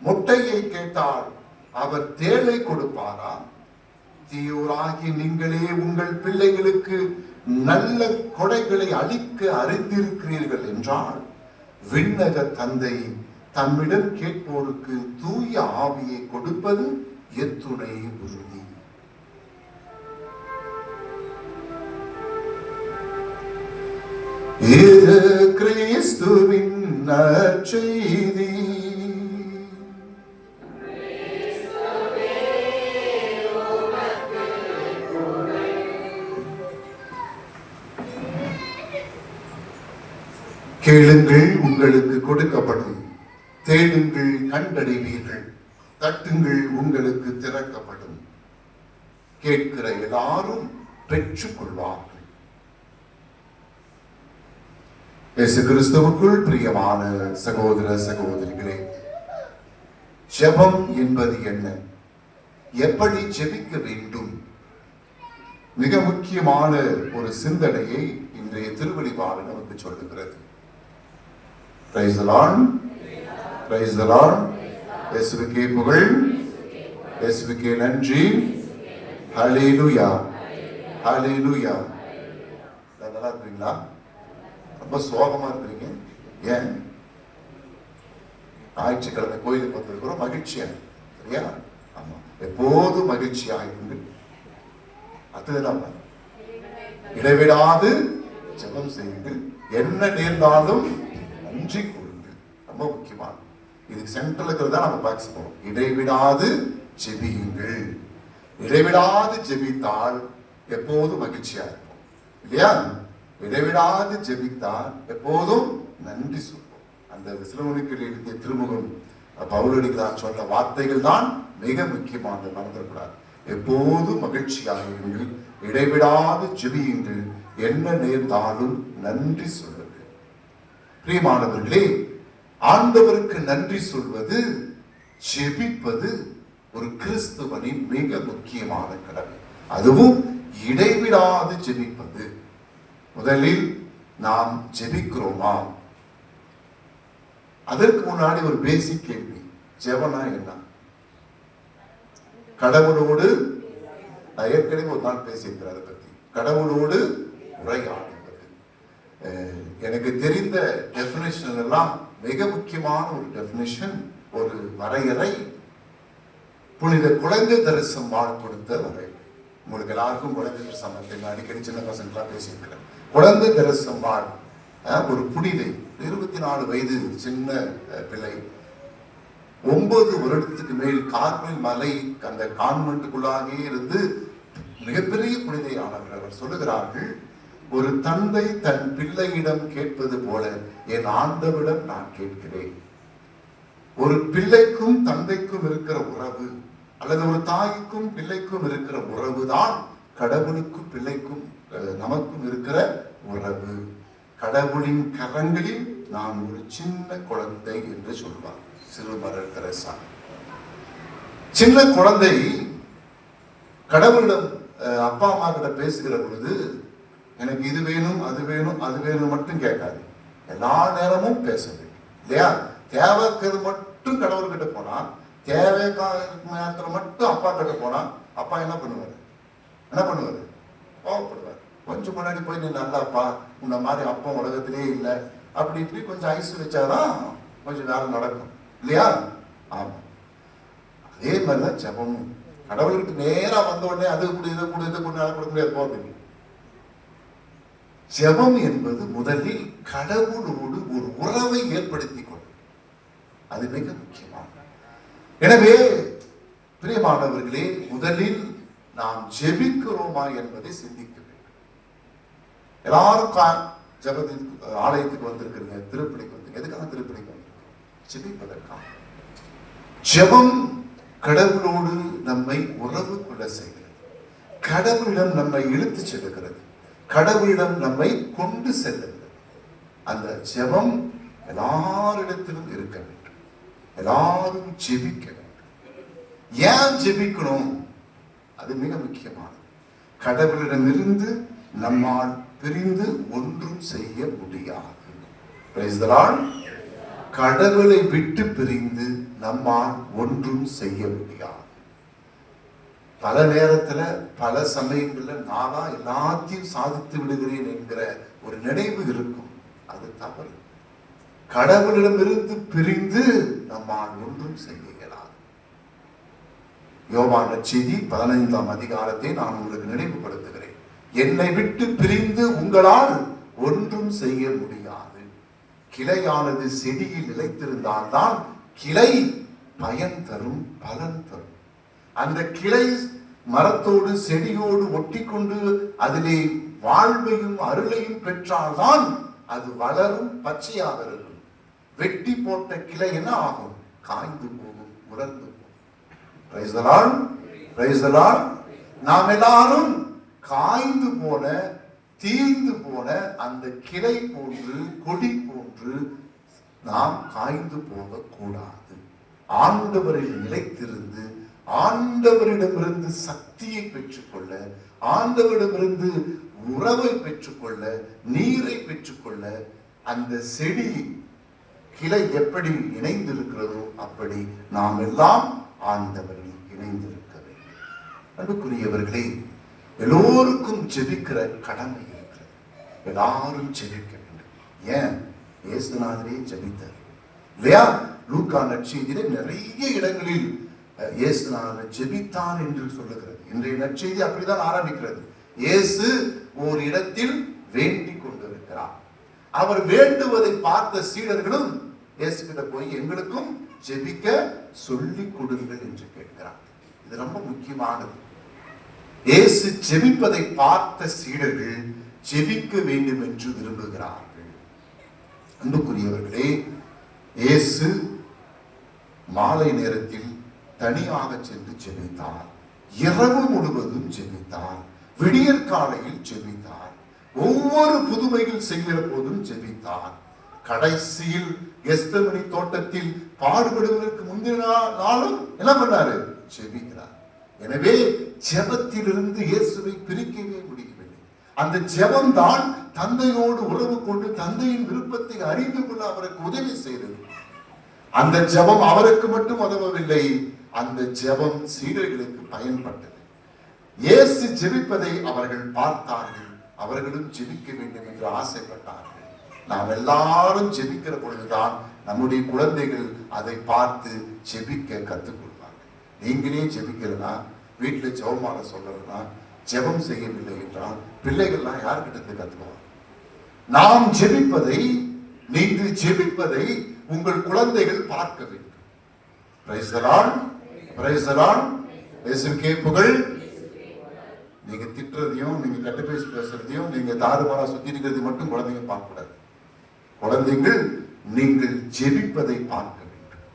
முட்டையை கேட்டால் அவர் தேளை கொடுப்பாராம்? தீயோராகி நீங்களே உங்கள் பிள்ளைகளுக்கு நல்ல கொடைகளை அளிக்க அறிந்திருக்கிறீர்கள் என்றால், விண்ணக தந்தை தம்மிடம் கேட்போருக்கு தூய ஆவியை கொடுப்பது எத்துணை உறுதி. இது கிறிஸ்துவின் நற்செய்தி. கேளுங்கள் உங்களுக்கு கொடுக்கப்படும், தேடுங்கள் கண்டடைவீர்கள், தட்டுங்கள் உங்களுக்கு திறக்கப்படும். கேட்கிற எல்லாரும் பெற்றுக் கொள்வார்கள். இயேசு கிறிஸ்துவுக்குள் பிரியமான சகோதர சகோதரிகளே, ஜெபம் என்பது என்ன? எப்படி ஜெபிக்க வேண்டும்? மிக முக்கியமான ஒரு சிந்தனையை இன்றைய திருவழிபாடு நமக்கு சொல்லுகிறது. Praise the Lord. Praise the Lord. இயேசுவுக்கே புகழ், இயேசுவுக்கே நன்றி. ஹல்லேலூயா, ஹல்லேலூயா. நல்லா இருக்கீங்களா? ரொம்ப சோகமா இருக்கிறீங்க. ஏன்? ஞாயிற்றுக்கிழமை கோயிலுக்கு வந்திருக்கிறோம், மகிழ்ச்சியா, சரியா? ஆமா, எப்போதும் மகிழ்ச்சியா இருந்து அதுதான் இடைவிடாது ஜெபம் செய்யுங்கள், என்ன நேர்ந்தாலும் நன்றி கூறுங்கள். ரொம்ப முக்கியமான இது சென்ட்ரல் இருக்கிறதா நம்ம பார்க்க போறோம். இடைவிடாது ஜெபியுங்கள். இடைவிடாது ஜெபித்தால் எப்போதும் மகிழ்ச்சியா இருக்கும், இல்லையா? இடைவிடாது ஜெபித்தால் எப்போதும் நன்றி சொல்வோம். அந்த தெசலோனிக்கேயர் எழுதிய திருமுகம் பவுலடிகளார் சொன்ன வார்த்தைகள் தான் மிக முக்கியமானது, மறந்துடக்கூடாது. எப்போதும் மகிழ்ச்சியாக இருங்கள், இடைவிடாது ஜெபியுங்கள், என்ன நேர்ந்தாலும் நன்றி சொல்லுங்கள். பிரியமானவர்களே, ஆண்டவருக்கு நன்றி சொல்வது, ஜெபிப்பது ஒரு கிறிஸ்துவனின் மிக முக்கியமான கடமை. அதுவும் இடைவிடாது ஜெபிப்பது. முதலில் நாம் ஜெபிக்கிறோமா? அதற்கு முன்னாடி ஒரு பேசிக் கேள்வி, ஜெபனா என்ன? கடவுளோடு, நான் ஏற்கனவே ஒரு நாள் பேசியிருக்கிறேன் அதை பத்தி, கடவுளோடு உரையாடுவது. எனக்கு தெரிந்த டெபினிஷன் எல்லாம் மிக முக்கியமான ஒரு டெபினிஷன், ஒரு வரையறை, புனித குழந்தை தரிசனம் கொடுத்த வரையறை. உங்களுக்கு எல்லாருக்கும் குழந்தை தரிசனம் அடிக்கடி சின்ன பசங்களாம் பேசியிருக்கிறேன். குழந்தை தரிசனம் ஒரு புனிதை, 24 வயது சின்ன பிள்ளை, 9 வருடத்துக்கு மேல் கார்மல் மலை அந்த கான்வென்ட்டுக்குள்ளாகவே இருந்து மிகப்பெரிய புனிதையானவர். அவர் சொல்லுகிறார்கள், ஒரு தந்தை தன் பிள்ளையிடம் கேட்பது போல என் ஆண்டவரிடம் நான் கேட்கிறேன். ஒரு பிள்ளைக்கும் தந்தைக்கும் இருக்கிற உறவு, அல்லது ஒரு தாய்க்கும் பிள்ளைக்கும் இருக்கிற உறவு தான் கடவுளுக்கும் பிள்ளைக்கும் நமக்கும் இருக்கிற உறவு. கடவுளின் கரங்களில் நான் ஒரு சின்ன குழந்தை என்று சொல்வார் சிறுமலர் தெரசா. சின்ன குழந்தை கடவுளிடம் அப்பா அம்மா கிட்ட பேசுகிற பொழுது, எனக்கு இது வேணும் அது வேணும் அது வேணும் மட்டும் கேட்காது, எல்லா நேரமும் பேச வேண்டும் இல்லையா? தேவைக்கிறது மட்டும் கடவுள்கிட்ட போனா, தேவை நேரத்துல மட்டும் அப்பா கிட்ட போனா அப்பா என்ன பண்ணுவாரு? கோவப்படுவார். கொஞ்சம் முன்னாடி போய் நீ நல்லாப்பா, உன்ன மாதிரி அப்பா உலகத்திலே இல்லை அப்படி இப்படி கொஞ்சம் ஐஸ் வச்சாதான் கொஞ்சம் நேரம் நடக்கும் இல்லையா? ஆமா, அதே மாதிரிதான் ஜெபமும். கடவுளுக்கு நேரா வந்த உடனே அது கூட இதை கூட இதை கூட கொடுக்க முடியாது, போகிறது. ஜெபம் என்பது முதலில் கடவுளோடு ஒரு உறவை ஏற்படுத்திக் கொள்ளும், அது மிக முக்கியமானது. எனவே பிரியமானவர்களே, முதலில் நாம் ஜெபிக்கிறோமா என்பதை சிந்திக்க வேண்டும். எல்லாரும் ஜெபத்துக்கு ஆலயத்துக்கு வந்திருக்கிறீங்க, திருப்பலிக்கு வந்து எதுக்காக திருப்பலிக்கு வந்திருக்கோம்? ஜெபிப்பதற்காக. ஜெபம் கடவுளோடு நம்மை உறவு கொள்ள செய்கிறது, கடவுளிடம் நம்மை இழுத்து செல்லுகிறது, கடவுளிடம் நம்மை கொண்டு செல்லுகிறது. அந்த ஜெபம் எல்லாரிடத்திலும் இருக்க வேண்டும், எல்லாரும் ஜெபிக்க வேண்டும். ஏன் ஜெபிக்கணும்? அது மிக முக்கியமானது. கடவுளிடமிருந்து நம்மால் பிரிந்து ஒன்றும் செய்ய முடியாது. Praise the Lord. கடவுளை விட்டு பிரிந்து நம்மால் ஒன்றும் செய்ய முடியாது. பல நேரத்துல பல சமயங்கள்ல நானா எல்லாத்தையும் சாதித்து விடுகிறேன் என்கிற ஒரு நினைவு இருக்கும், அது தவறு. கடவுளிடமிருந்து பிரிந்து நம்மால் ஒன்றும் செய்ய இயலாது. யோவான் நற்செய்தி 15ஆம் அதிகாரத்தை நான் உங்களுக்கு நினைவுபடுத்துகிறேன். என்னை விட்டு பிரிந்து உங்களால் ஒன்றும் செய்ய முடியாது. கிளையானது செடியில் நிலைத்திருந்தால்தான் கிளை பயன் தரும், பலன் தரும். அந்த கிளை மரத்தோடு செடியோடு ஒட்டி கொண்டு அதிலே வாழ்வையும் அருளையும் பெற்றால்தான் அது வளரும், பச்சையாக இருக்கும். வெட்டி போட்ட கிளை என்ன ஆகும்? காய்ந்து போகும், உலர்ந்து போகும். Praise the Lord. Praise the Lord. நாம் எல்லாரும் காய்ந்து போன, தீர்ந்து போன அந்த கிளை போன்று, கொடி போன்று நாம் காய்ந்து போக கூடாது. ஆண்டவரில் நிலைத்திருந்து ஆண்டவரிடமிருந்து சக்தியை பெற்றுக்கொள்ள, ஆண்டவரிடமிருந்து உறவை பெற்றுக்கொள்ள, நீரை பெற்றுக்கொள்ள, அந்த செடி கிளை எப்படி இணைந்திருக்கிறதோ அப்படி நாம் எல்லாம் ஆண்டவரில் இணைந்திருக்க வேண்டும். அன்புக்குரியவர்களே, எல்லோருக்கும் ஜெபிக்கிற கடமை இருக்கிறது. எல்லாரும் ஜெபிக்க வேண்டும். ஏன்? இயேசுநாதரே ஜெபித்தார் இல்லையா? லூக்கா நற்செய்தியிலே நிறைய இடங்களில் இயேசுநாதர் ஜெபித்தார் என்று சொல்லுகிறது. இன்றைய நற்செய்தி அப்படிதான் ஆரம்பிக்கிறது. இயேசு ஒரு இடத்தில் வேண்டிக் கொண்டிருக்கிறார். அவர் வேண்டுவதை பார்த்த சீடர்களும் இயேசு கிட்ட போய் எங்களுக்கும் ஜெபிக்க சொல்லிக் கொடுங்கள் என்று கேட்கிறார். இது ரொம்ப முக்கியமானது. இயேசு ஜெபிப்பதை பார்த்த சீடர்கள் ஜெபிக்க வேண்டும் என்று விரும்புகிறார்கள். அன்புக்குரியவர்களே, இயேசு மாலை நேரத்தில் தனியாக சென்று ஜெபித்தார். இரவு முழுவதும் ஜெபித்தார். விடியற் காலையில் ஜெபித்தார். ஒவ்வொரு புதுமைகள் செய்கிற போதும் ஜெபித்தார். கடைசியில் கெத்செமனி தோட்டத்தில் பாடுபடுவதற்கு முந்தின நாளும் என்ன பண்ணாரு? ஜெபிக்கிறார். எனவே ஜெபத்திலிருந்து இயேசுவை பிரிக்கவே முடியவில்லை. அந்த ஜெபம் தான் தந்தையோடு உறவு கொண்டு தந்தையின் விருப்பத்தை அறிந்து கொள்ள அவருக்கு உதவி செய்தது. அந்த ஜெபம் அவருக்கு மட்டும் உதவவில்லை, அந்த ஜெபம் சீடர்களுக்கு பயன்பட்டது. இயேசு ஜெபிப்பதை அவர்கள் பார்த்தார்கள். அவர்களும் ஜெபிக்க வேண்டும் என்று ஆசைப்பட்டார்கள். நாம் எல்லாரும் ஜெபிக்கிற பொழுதுதான் நம்முடைய குழந்தைகள் அதை பார்த்து ஜெபிக்க கற்றுக்கொள்வார்கள். நீங்களே ஜெபிக்கிறனா, வீட்டுல ஜெபமால சொல்லலனா, ஜெபம் செய்யவில்லை என்றால் பிள்ளைகள்லாம் யார்கிட்ட இருந்து கற்றுக்குவாங்க? நாம் ஜெபிப்பதை, நீங்கள் ஜெபிப்பதை உங்கள் குழந்தைகள் பார்க்க வேண்டும். Praise the Lord, praise the Lord. இயேசுவுக்கே புகழ். நீங்க திட்டுறதையும், நீங்க கட்டுப்பேசி பேசுறதையும், நீங்க தாறுமாறா சுத்தி இருக்கிறது மட்டும் குழந்தைங்க பார்க்க கூடாது. குழந்தைகள் நீங்கள் ஜெபிப்பதை பார்க்க வேண்டும்.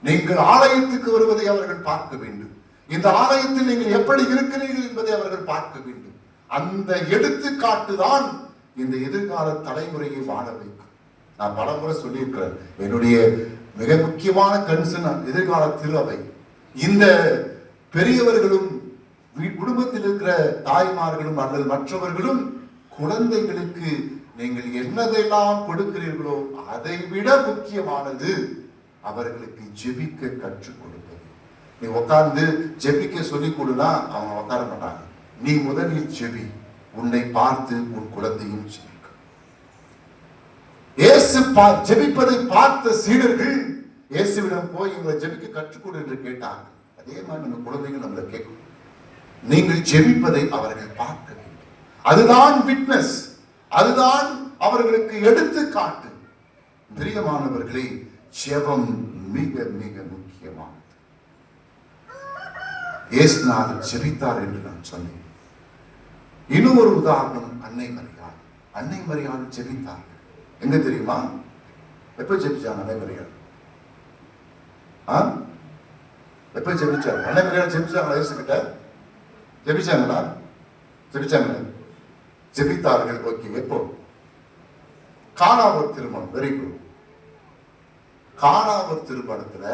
நீங்கள் ஆலயத்துக்கு வருவதை அவர்கள் பார்க்க வேண்டும். இந்த ஆலயத்தில் நீங்கள் எப்படி இருக்கிறீர்கள் என்பதை அவர்கள் பார்க்க வேண்டும். அந்த எடுத்துக்காட்டு தான் இந்த எதிர்கால தலைமுறையை வாழ வைக்கும். நான் பல முறை சொல்லியிருக்கிறேன், என்னுடைய மிக முக்கியமான கன்சர்ன் எதிர்கால திருவை. இந்த பெரியவர்களும் குடும்பத்தில் இருக்கிற தாய்மார்களும் அல்லது மற்றவர்களும் குழந்தைகளுக்கு நீங்கள் என்னதெல்லாம் கொடுக்கிறீர்களோ அதை விட முக்கியமானது அவர்களுக்கு ஜெபிக்க கற்றுக் கொடுப்பது. நீ உட்கார்ந்து ஜெபிக்க சொல்லிக் கொடுனா அவங்க உட்கார மாட்டாங்க. நீ முதலில் ஜெபி, உன்னை பார்த்து உன் குழந்தையும் ஜெபிக்கும். இயேசு ஜெபிப்பதை பார்த்த சீடர்கள் இயேசுவிடம் போய் எங்களை ஜெபிக்க கற்றுக்கொடு என்று கேட்டார்கள். அதே மாதிரி நம்ம குழந்தைகள் நம்மளை கேட்கும். நீங்கள் ஜெபிப்பதை அவர்கள் பார்க்க வேண்டும். அதுதான் விட்னஸ், அதுதான் அவர்களுக்கு எடுத்துக்காட்டு. பிரியமானவர்களே, ஜெபம் மிக மிக முக்கியமானது. இயேசுநாதர் ஜெபித்தார் என்று நான் சொன்னேன். இன்னும் ஒரு உதாரணம், அன்னை மரியாள். அன்னை மரியாள் ஜெபித்தார்கள். எங்க தெரியுமா? எப்ப ஜெபிச்சாங்க அன்னை மரியாள்? எப்ப ஜெபிச்சாங்க அன்னை மரியாள்? ஜெபிச்சாங்களா? இயேசு கிட்ட ஜெபிச்சாங்களா? ஜெபிச்சாங்களா? ஜெபித்தார்கள். ஓகே. எப்போ? கானாவூர் திருமணம். Very good. கானாவூர் திருமணத்துல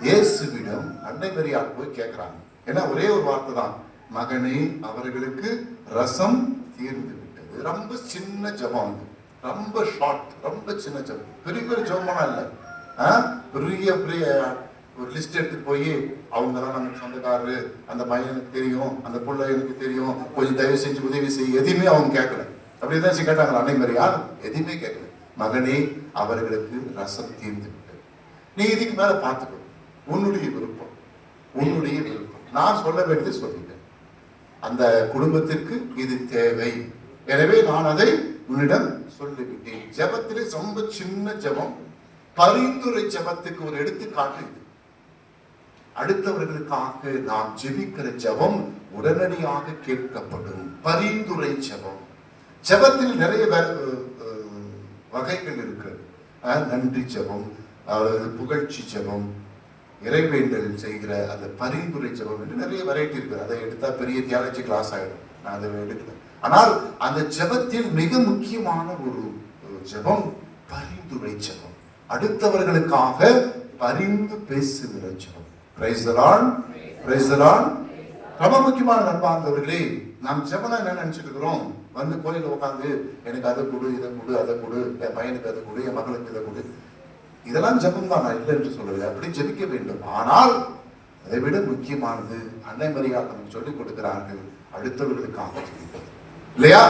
இயேசுவிடம் அன்னை மரியாள் போய் கேட்கிறாங்க. ஏன்னா ஒரே ஒரு வார்த்தை தான், மகனே அவர்களுக்கு ரசம் தீர்ந்து விட்டது. ரொம்ப சின்ன ஜபம், ரொம்ப ஷார்ட், ரொம்ப சின்ன ஜபம். பெரிய பெரிய ஜபமெல்லாம் இல்லை. பெரிய பெரிய ஒரு லிஸ்ட் எடுத்துட்டு போய் அவங்க தான் நமக்கு சொந்தக்காரரு, அந்த பையனுக்கு தெரியும், அந்த பிள்ளை எனக்கு தெரியும், கொஞ்சம் தயவு செஞ்சு உதவி செய்ய, எதுவுமே அவங்க கேட்கல. அப்படிதான் கேட்டாங்களா அன்னை மரியாள்? எதுவுமே கேட்கல. மகனே அவர்களுக்கு ரசம் தீர்ந்து விட்டது. நீ இதுக்கு மேல பார்த்துக்கோ, உன்னுடைய விருப்பம், உன்னுடைய விருப்பம். நான் சொல்ல வேண்டியது சொல்லிட்டேன். அந்த குடும்பத்திற்கு இது தேவை, எனவே நான் அதை உன்னிடம் சொல்லிவிட்டேன். ஜபத்திலே ரொம்ப சின்ன ஜபம், பரிந்துரை ஜபத்துக்கு ஒரு எடுத்துக்காட்டு இது. அடுத்தவர்களுக்காக நாம் ஜெபிக்கிற ஜெபம் உடனடியாக கேட்கப்படும். பரிந்துரை ஜெபம். ஜெபத்தில் நிறைய வகைகள் இருக்கிறது. நன்றி ஜெபம், புகழ்ச்சி ஜெபம், இறைவேண்டல் செய்கிற அந்த பரிந்துரை ஜெபம் என்று நிறைய வெரைட்டி இருக்கு. அதை எடுத்தா பெரிய தியாலஜி கிளாஸ் ஆயிடும். நான் அதை எடுக்கல. ஆனால் அந்த ஜெபத்தில் மிக முக்கியமான ஒரு ஜெபம் பரிந்துரை ஜெபம். அடுத்தவர்களுக்காக பரிந்து பேசுகிற ஜெபம். Praise the Lord, praise the Lord. ரொம்ப முக்கியமான நண்பார்ந்தவர்களே, நாம் ஜெபம்னா என்ன நினைச்சிட்டு இருக்கிறோம்? வந்து கோயில உட்காந்து எனக்கு அதை கொடு, இதை கொடு, அதை கொடு, என் பையனுக்கு அதை கொடு, என் மகளுக்கு இதை கொடு. இதெல்லாம் ஜெபம் தான், நான் இல்லை என்று சொல்லலை. அப்படி ஜெபிக்க வேண்டும். ஆனால் அதை விட முக்கியமானது அன்னை மரியாள் நமக்கு சொல்லிக் கொடுக்கிறார்கள், அடுத்தவர்களுக்காக ஜெபிப்பது. இல்லையா?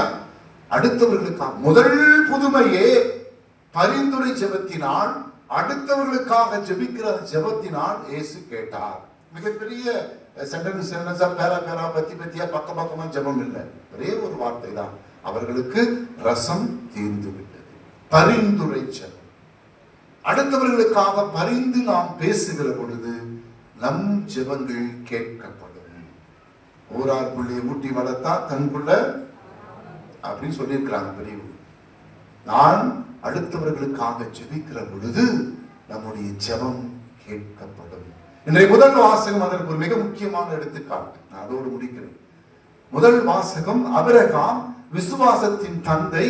அடுத்தவர்களுக்காக. முதல் புதுமையே பரிந்துரை ஜெபத்தினால், அடுத்தவர்களுக்காக ஜெபிக்கிற ஜெபத்தினால் இயேசு கேட்டார். மிகப்பெரிய சென்டென்ஸா பேரா பேரா பத்தி பத்தியா பக்க பக்கமா ஜெபம் இல்லை. ஒரே ஒரு வார்த்தை தான், அவர்களுக்கு ரசம் தீர்ந்து விட்டது. பரிந்துரை ஜெபம். அடுத்தவர்களுக்காக பரிந்து நாம் பேசுகிற பொழுது நம் ஜெபங்கள் கேட்கப்படும். ஊரார் புள்ளியை ஊட்டி வளர்த்தா தன் புள்ள அப்படின்னு சொல்லியிருக்கிறாங்க பெரியவங்க. நான் அடுத்தவர்களுக்காக ஜெபிக்கிற பொழுது நம்முடைய ஜெபம் கேட்கப்படும். இன்றைய முதல் வாசகம் அதற்கு ஒரு மிக முக்கியமான எடுத்துக்காட்டு. நான் அதோடு முடிக்கிறேன். முதல் வாசகம் ஆபிரகாம் விசுவாசத்தின் தந்தை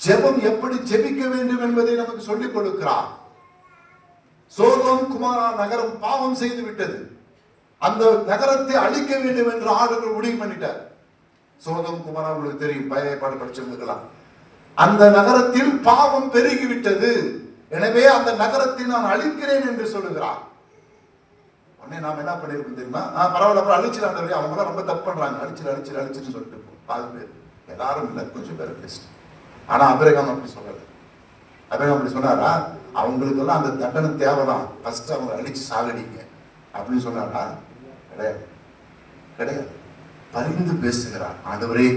ஜெபம் எப்படி ஜெபிக்க வேண்டும் என்பதை நமக்கு சொல்லிக் கொடுக்கிறார். சோதோம் குமாரா நகரம் பாவம் செய்து விட்டது. அந்த நகரத்தை அழிக்க வேண்டும் என்று ஆண்டவர் முடிவு பண்ணிட்டார். சோதோம் குமாரா உங்களுக்கு தெரியும், பழைய பாடு படிச்சவங்களுக்கெல்லாம். அந்த நகரத்தில் பாவம் பெருகிவிட்டது, எனவே அந்த நகரத்தை நான் அழிக்கிறேன் என்று சொல்லுகிறார். உடனே நாம் என்ன பண்ணிருக்கோம் தெரியுமா? பரவாயில்ல, அப்புறம் அழிச்சிடாண்டவரே, அவங்க தான் ரொம்ப தப்பு பண்றாங்க, அழிச்சுன்னு சொல்லிட்டு பாதி பேர், எல்லாரும் இல்லை, கொஞ்சம் பேர் பேசிட்டு. ஆனா ஆபிரகாம் அப்படி சொல்லல. ஆபிரகாம் அப்படி சொன்னாரா? அவங்களுக்கு எல்லாம் அந்த தண்டனை தேவைதான், ஃபர்ஸ்ட் அவங்க அழிச்சு சாகடிங்க அப்படின்னு சொன்னாரா? கிடையாது, கிடையாது. பரிந்து பேசுகிறார். ஆண்டவரே,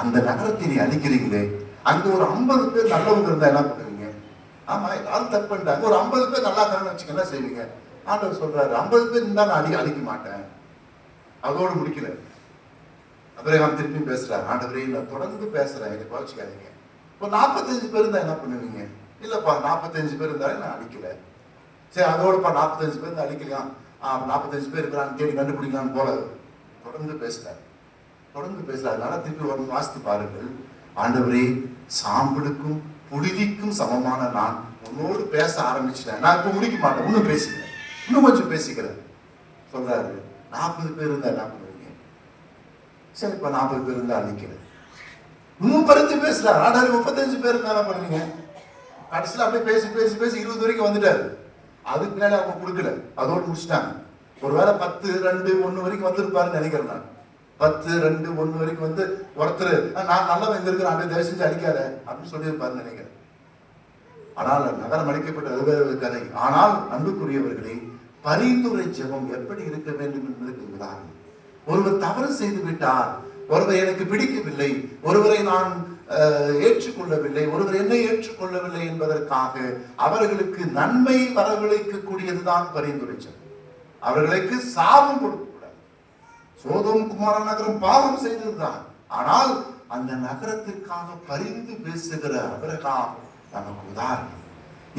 அந்த நகரத்தை நீ அழிக்கிறீங்களே, அங்க ஒரு 50 பேர் நல்லவங்க இருந்தா என்ன பண்ணுவீங்க? ஆமா, எல்லாரும் தப்பு பண்ணிட்டாங்க, ஒரு 50 பேர் நல்லா இருக்காங்கன்னு வச்சுக்க, என்ன செய்வீங்க? ஆண்டவர் சொல்றாரு, 50 பேர் இருந்தா நான் அழிக்க மாட்டேன். அதோடு முடிக்கல. ஆபிரகாம் திருப்பி பேசுறாரு, ஆண்டவரே நான் தொடர்ந்து பேசுறேன், என்னை குறைச்சிக்காதீங்க. இப்போ 45 பேர் இருந்தா என்ன பண்ணுவீங்க? இல்லப்பா 45 பேர் இருந்தாலும் நான் அழிக்கல. சரி, அதோடப்பா 45 பேர் இருந்தா அழிக்கலாம், 45 பேர் இருக்கிறாங்க தேடி கண்டுபிடிக்கலான்னு போல தொடர்ந்து பேசுறாரு. அதனால திருப்பி ஒரு வாசித்து பாருங்கள். ஆண்டவரே, சாம்பலுக்கும் புழுதிக்கும் சமமான நான் உன்னோடு பேச ஆரம்பிச்சிட்டேன், நான் இப்ப முடிக்க மாட்டேன், இன்னும் பேசிக்கிறேன், இன்னும் கொஞ்சம் பேசிக்கிறேன் சொல்றாரு. 40 பேர் இருந்தா என்ன பண்ணுவீங்க? சரி, இப்ப 40 பேர் இருந்தா அழிக்கிறேன். இன்னும் பறித்து பேசுறாரு. ஆனாலும் 35 பேர் இருந்தா என்ன பண்ணுவீங்க? கடைசியில் அப்படியே பேசி 20 வரைக்கும் வந்துட்டாரு. அதுக்கு மேலே அவங்க கொடுக்கல, அதோடு முடிச்சுட்டாங்க. ஒருவேளை 10, 2, 1 வரைக்கும் வந்திருப்பாருன்னு நினைக்கிறேன் நான். 10, 2, 1 வரைக்கும் வந்து ஒருத்தர் நான் நல்லவன் எங்க இருக்கிறேன், அப்படியே தயவு செஞ்சு அழிக்காத அப்படின்னு சொல்லியிருப்பாருன்னு நினைக்கிறேன். ஆனால் நகரம் அழிக்கப்பட்ட கதை. ஆனால் அன்புக்குரியவர்களே, பரிந்துரை ஜெபம் எப்படி இருக்க வேண்டும் என்பதற்கு உதாரணம். ஒருவர் தவறு செய்து விட்டார், ஒருவர் எனக்கு பிடிக்கவில்லை, ஒருவரை நான் ஏற்றுக்கொள்ளவில்லை, ஒருவர் என்னை ஏற்றுக்கொள்ளவில்லை என்பதற்காக அவர்களுக்கு நன்மை வரவழைக்கக்கூடியதுதான் பரிந்துரை ஜெபம். அவர்களுக்கு சாபம் கொடுக்கக்கூடாது. சோதோம் குமாரா நகரம் பாவம் செய்ததுதான், ஆனால் அந்த நகரத்திற்காக பரிந்து பேசுகிற ஆபிரகாம் நமக்கு உதாரணம்.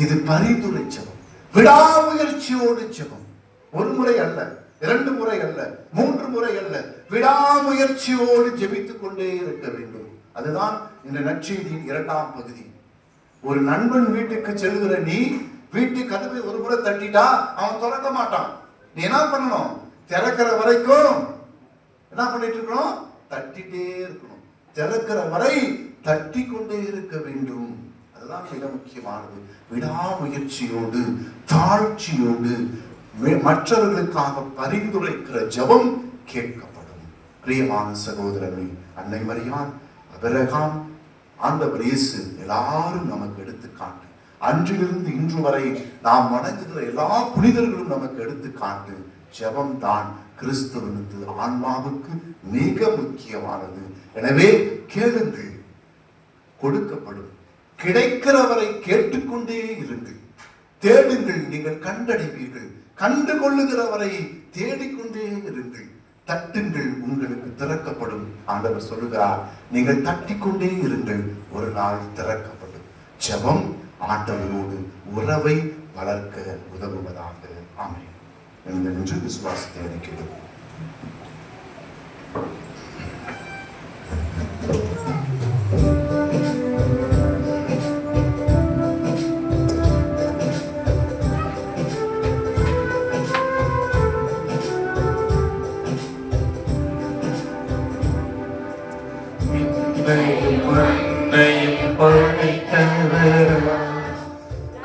இது பரிந்துரை ஜெபம், விடாமுயற்சியோடு ஜெபம். ஒரு முறை அல்ல, 2 முறை அல்ல, 3 முறை அல்ல, விடாமுயற்சியோடு ஜெபித்துக் கொண்டே இருக்க வேண்டும். அதுதான் இந்த நற்செய்தியின் 2ஆம் பகுதி. ஒரு நண்பன் வீட்டுக்கு செல்கிற நீ, வீட்டு கதவை ஒரு முறை தட்டிட்டா அவன் திறக்க மாட்டான். நீ என்ன பண்ணணும்? திறக்கிற வரைக்கும் என்ன பண்ணிட்டு இருக்கணும்? தட்டிட்டே இருக்கணும். திறக்கிற வரை தட்டி கொண்டே இருக்க வேண்டும். அதுதான் மிக முக்கியமானது. விடாமுயற்சியோடு தாழ்ச்சியோடு மற்றவர்களுக்காக பரிந்துரைக்கிற ஜெபம் கேட்கப்படும். பிரியமான சகோதரர்கள், அன்னை மரியாள், ஆபிரகாம், ஆண்டவர் இயேசு எல்லாரும் நமக்கு எடுத்துக்காட்டு. அன்றிலிருந்து இன்று வரை நாம் வணங்குகிற எல்லா புனிதர்களும் நமக்கு எடுத்துக்காட்டு. ஜெபம் தான் கிறிஸ்துவனுக்கு ஆன்மாவுக்கு மிக முக்கியமானது. எனவே கேளுங்கள், கொடுக்கப்படும். கிடைக்கிறவரை கேட்டுக்கொண்டே இருங்கள். தேடுங்கள், நீங்கள் கண்டடைவீர்கள். கண்டு கொள்ளுகிறவரை தேடிக்கொண்டே இருங்கள். தட்டுங்கள், உங்களுக்கு திறக்கப்படும். ஆண்டவர் சொல்லுகிறார், நீங்கள் தட்டிக்கொண்டே இருங்கள், ஒரு நாள் திறக்கப்படும். ஜெபம் ஆண்டவரோடு உறவை வளர்க்க உதவுவதாக. ஆமென். என்று விசுவாசத்தை அளிக்கிறது.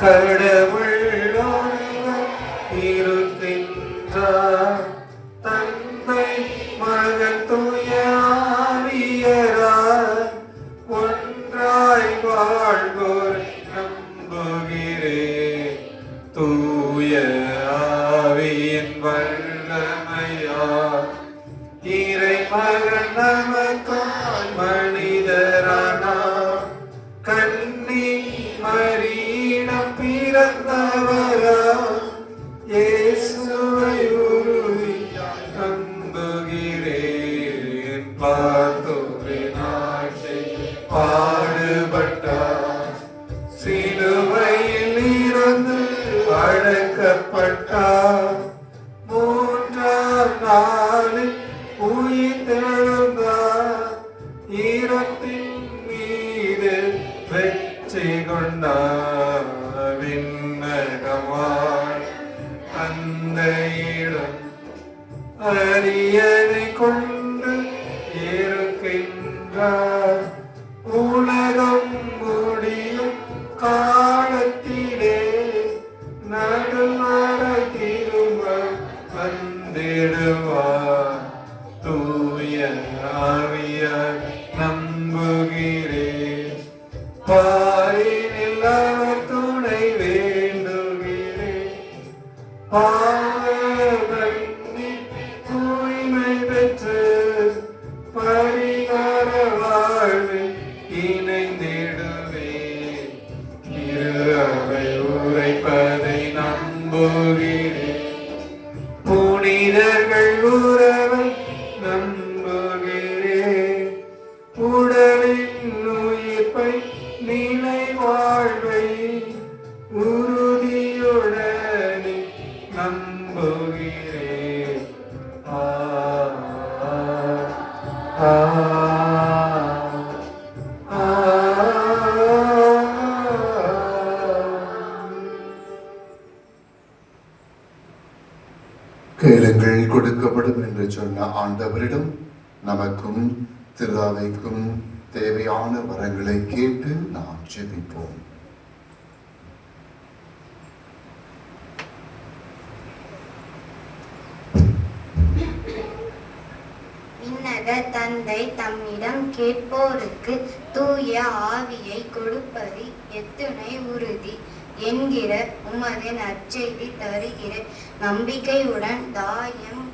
கடவுள் இருக்கின்றார், தந்தை மகன் தூய ஆவியராய் ஒன்றாய் வாழ்வோர் நம்புகிறேன். தூய ஆவியின் வல்லமையால் இறைமகன் நமக்காய் மனிதரானார். கன்னி மரியிடம் பிறந்தவராய் இயேசுவை உறுதியாய் நம்புகிறேன். பார்த்தோரின் ஆட்சி நாளில் உயிர்த்தெழுந்தார், ஈரத்தின் மீது வெற்றி கொண்டார். விண்ணகமாய் அந்த இடம் அரியணை கொண்டு இருக்கின்றார். உலகம் முடியும் காலத்திலே நடுவரை திரும்ப வந்திடுவார். தூய ஆவியார் நம்புகிறேன், பாரினில் அவர் துணை வேண்டுகிறேன். பாவமன்னி தூய்மை பெற்று பரிகார வாழ்வில் இணைந்திடுவேன். திரு அவை உரைப்பதை நம்புகிறேன், புனிதர்கள் உறவை நம்புகிறேன். உடலின் உயிர்ப்பை நிலை வாழ்வை உறுதியுடனே நம்புகிறேன். ஆ ஆ ஆ கேளுங்கள் கொடுக்கப்படும் என்று சொன்ன ஆண்டவரிடம் நமக்கும் திரு அவைக்கும் தேவையான வரங்களை கேட்டு நாம் ஜெபிப்போம். விண்ணக தந்தை தம்மிடம் கேட்போருக்கு தூய ஆவியை கொடுப்பது எத்துணை உறுதி என்கிற உமது நற்செய்தி தருகிற நம்பிக்கையுடன் தாயம்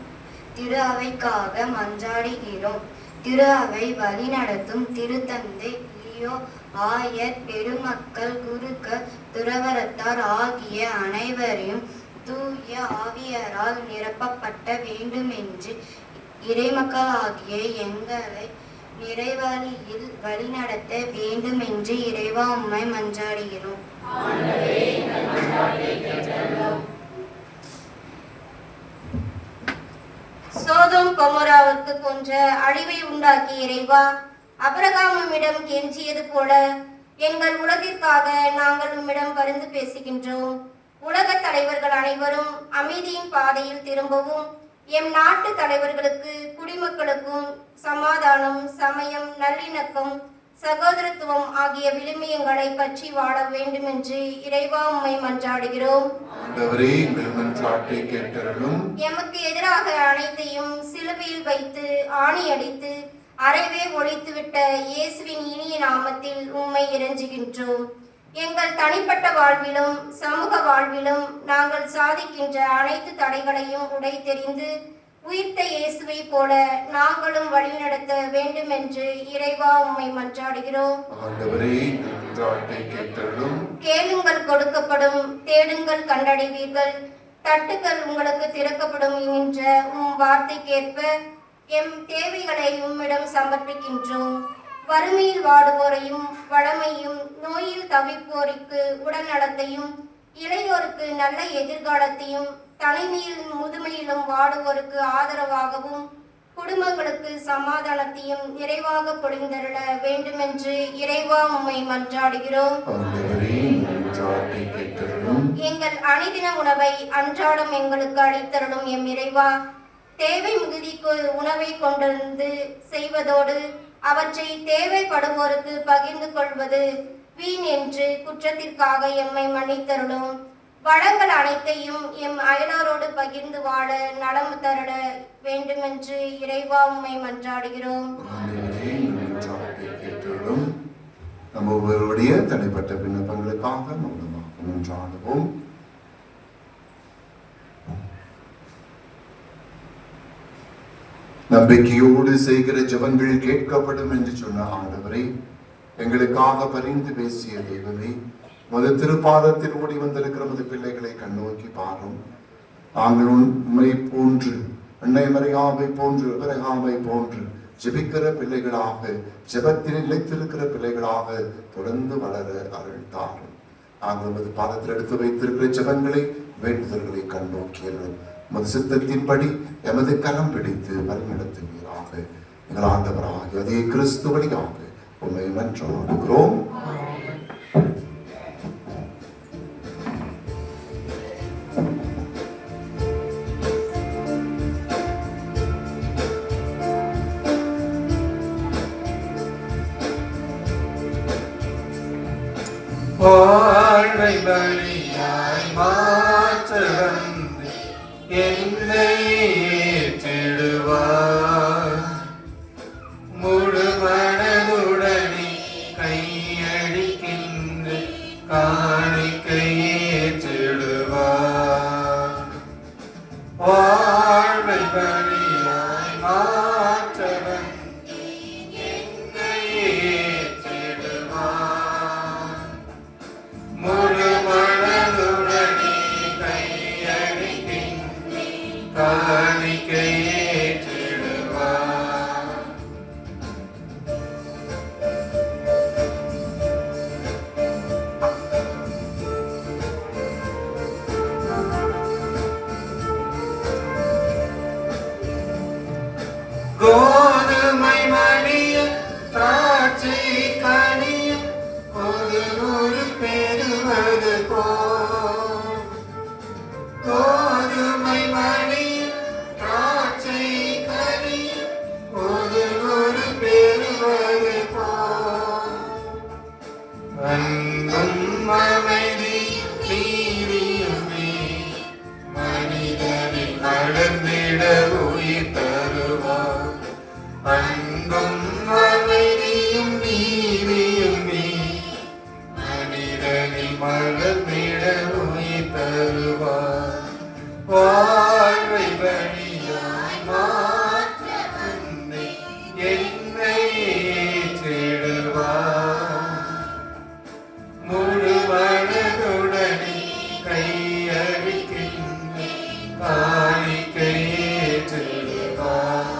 திரு அவைக்காக மன்றாடுகிறோம். திரு அவை வழிநடத்தும் திருத்தந்தை லியோ, ஆயர் பெருமக்கள், குருக்கள், துறவரத்தார் ஆகிய அனைவரையும் தூய ஆவியரால் நிரப்பப்பட்ட வேண்டுமென்று இறைமக்களாகிய எங்களை நிறைவழியில் வழிநடத்த வேண்டுமென்று இறைவா உம்மை மன்றாடுகிறோம். சோதோம் கொமோராவுக்கு போன்ற அழிவை உண்டாக்கிய இறைவா, அபிரகாமிடம் கெஞ்சியது போல எங்கள் உலகிற்காக நாங்கள் உம்மிடம் பரிந்து பேசுகின்றோம். உலக தலைவர்கள் அனைவரும் அமைதியின் பாதையில் திரும்பவும், எம் நாட்டு தலைவர்களுக்கு குடிமக்களுக்கும் சமாதானம், சமயம், நல்லிணக்கம், சகோதரத்துவம் ஆகிய விழுமியங்களை பற்றி வாழ வேண்டும் என்று இறைவா உம்மை மன்றாடுகிறோம். ஆண்டவரே, எங்கள் மன்றாட்டை கேட்டருளும். எமக்கு எதிராக அனைத்தையும் சிலுவையில் வைத்து ஆணியடித்து அறவே ஒழித்துவிட்ட இயேசுவின் இனிய நாமத்தில் உம்மை இறைஞ்சுகின்றோம். எங்கள் தனிப்பட்ட வாழ்விலும் சமூக வாழ்விலும் நாங்கள் சாதிக்கின்ற அனைத்து தடைகளையும் உடைத்தெறிந்து உயிர்த்த இயேசுவை போல நாங்களும் வழிநடத்த வேண்டும் என்று இறைவா உம்மை மன்றாடுகிறோம். ஆண்டவரே, எங்கள் மன்றாட்டை கேட்டருளும். கேளுங்கள் கொடுக்கப்படும், தேடுங்கள் கண்டடைவீர்கள், தட்டுக்கள் உங்களுக்கு திறக்கப்படும் என்ற உம் வார்த்தைக்கேற்ப எம் தேவைகளை உம்மிடம் சமர்ப்பிக்கின்றோம். வறுமையில் வாடுவோரையும் வளமையும், நோயில் தவிப்போருக்கு உடல் நலத்தையும், இளையோருக்கு நல்ல எதிர்காலத்தையும், தனிமையில் முதுமையிலும் வாடுவோருக்கு ஆதரவாகவும், குடும்பங்களுக்கு சமாதானத்தையும் நிறைவாக பொழிந்தருள வேண்டுமென்று இறைவா உம்மை மன்றாடுகிறோம். ஆண்டவரே, எங்கள் மன்றாட்டை கேட்டருளும். எங்கள் அணிதின உணவை அன்றாடம் எங்களுக்கு அளித்தருளும் எம் இறைவா. தேவை மிகுதிக்கு உணவை கொண்டு செய்வதோடு அவற்றை தேவைப்படுவோருக்கு பகிர்ந்து கொள்வது வீண் என்று குற்றத்திற்காக எம்மை மன்னித்தருளும். வளங்கள் அனைத்தையும் எம் அயலாரோடு பகிர்ந்து வாழ நலம் தருள வேண்டுமென்று இறைவா உம்மை மன்றாடுகிறோம். ஆண்டவரே, எங்கள் மன்றாட்டை கேட்டருளும். நம்ம ஒவ்வொருடைய தனிப்பட்ட விண்ணப்பங்களுக்காக மௌனமாக மன்றாடுவோம். நம்பிக்கையோடு செய்கிற ஜெபங்கள் கேட்கப்படும் என்று சொன்ன ஆண்டவரே, எங்களுக்காக பரிந்து பேசிய தெய்வமே, முதல் திருப்பாதத்தில் ஓடி வந்திருக்கிற மது பிள்ளைகளை கண்ணோக்கி பாரும். நாங்கள் உண்மை போன்று, அன்னை மரியாதை போன்று, பிறகாமை போன்று ஜெபிக்கிற பிள்ளைகளாக, ஜெபத்தில் நிலைத்திருக்கிற பிள்ளைகளாக தொடர்ந்து வளர அருள் தாரும். நாங்கள் உமது பாதத்தில் எடுத்து வைத்திருக்கிற ஜெபங்களை, வேண்டுதல்களை கண்ணோக்கியர்கள் உமது சித்தத்தின்படி எமது கரம் பிடித்து வழிநடத்துவீராக. எங்கள் ஆண்டவராகிய அதே கிறிஸ்து வழியாக உம்மை மன்றாடுகிறோம். வாழ்வை பலியாய் மாற்ற வந்து என்னை ஏற்றிடுவார். முழு மனதுடனே கையளிக்கின்ற காணிக்கை ஏற்றிடுவார். வாழ்வை பலியாய் மாற்ற வந்து என்னை ஏற்றிடுவார். முழு மனதுடனே கையளிக்கின்ற காணிக்கை ஏற்றிடுவார். கோதுமை மணியும் திராட்சை கனியும் ஒரு பெறுவது போல். கோதுமை மணியும் திராட்சை கனியும் ஒரு பெறுவது போல். அன்பும் அமைதி நீதியுமே மனிதனில் நடந்திட உயிர் தருவார். அன்பும் அமைதியும் நீதியுமே மனிதனில் மலர்ந்திட உயிர் தருவார். வாழ்வை பலியாய் மாற்ற வந்து என்னை ஏற்றிடுவார். முழு மனதுடனே கையளிக்கின்ற காணிக்கை ஏற்றிடுவார்.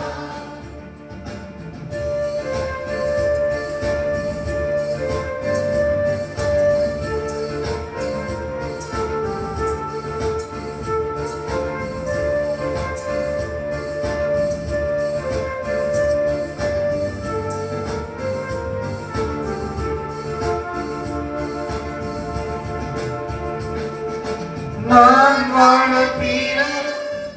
நான் வாழ பிறர்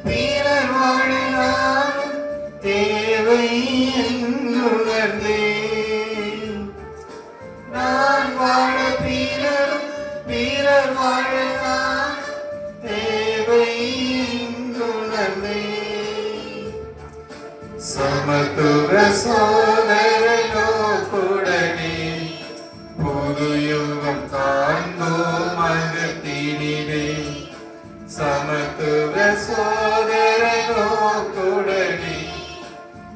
பிறர் வாழ நானும் தேவை என்றுணர்ந்தேன். நான் வாழ பிறரும் பிறர் வாழ நான் தேவை என்றுணர்ந்தேன். சமத்துவ சோதரனோக்குடனே புது யுகம் காண்போம் அகத்தினிலே. சமத்துவ சோதரனோக்குடனே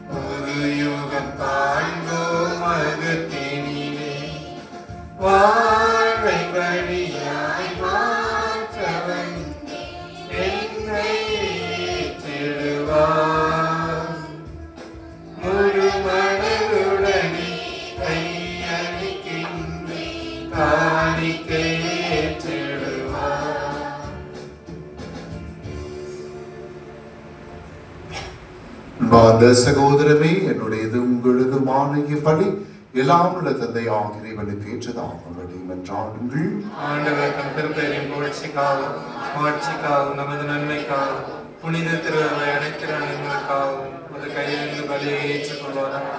புது யுகம் காண்போம் அகத்தினிலே. வாழ்வை பலியாய் மாற்ற வந்து என்னை ஏற்றிடுவார். முழு மனதுடனே கையளிக்கின்ற காணிக்கை ஏற்றிடுவார். அன்பார்ந்த சகோதரமே, என்னுடையது உங்களதுமான இப்படி எல்லாம் உள்ள தந்தை ஆகியவனுக்கு ஏற்றதாகும் என்றாடுங்கள். ஆண்டவர் தம் திருப்பெயரின் புகழ்ச்சிக்காகவும் மாட்சிக்காகவும் நமது நன்மைக்காகவும் புனித திருவை அனைத்து நன்மைகளுக்காகவும் ஒரு கையிலிருந்து பலியை ஏற்றுக்கொள்வாராக.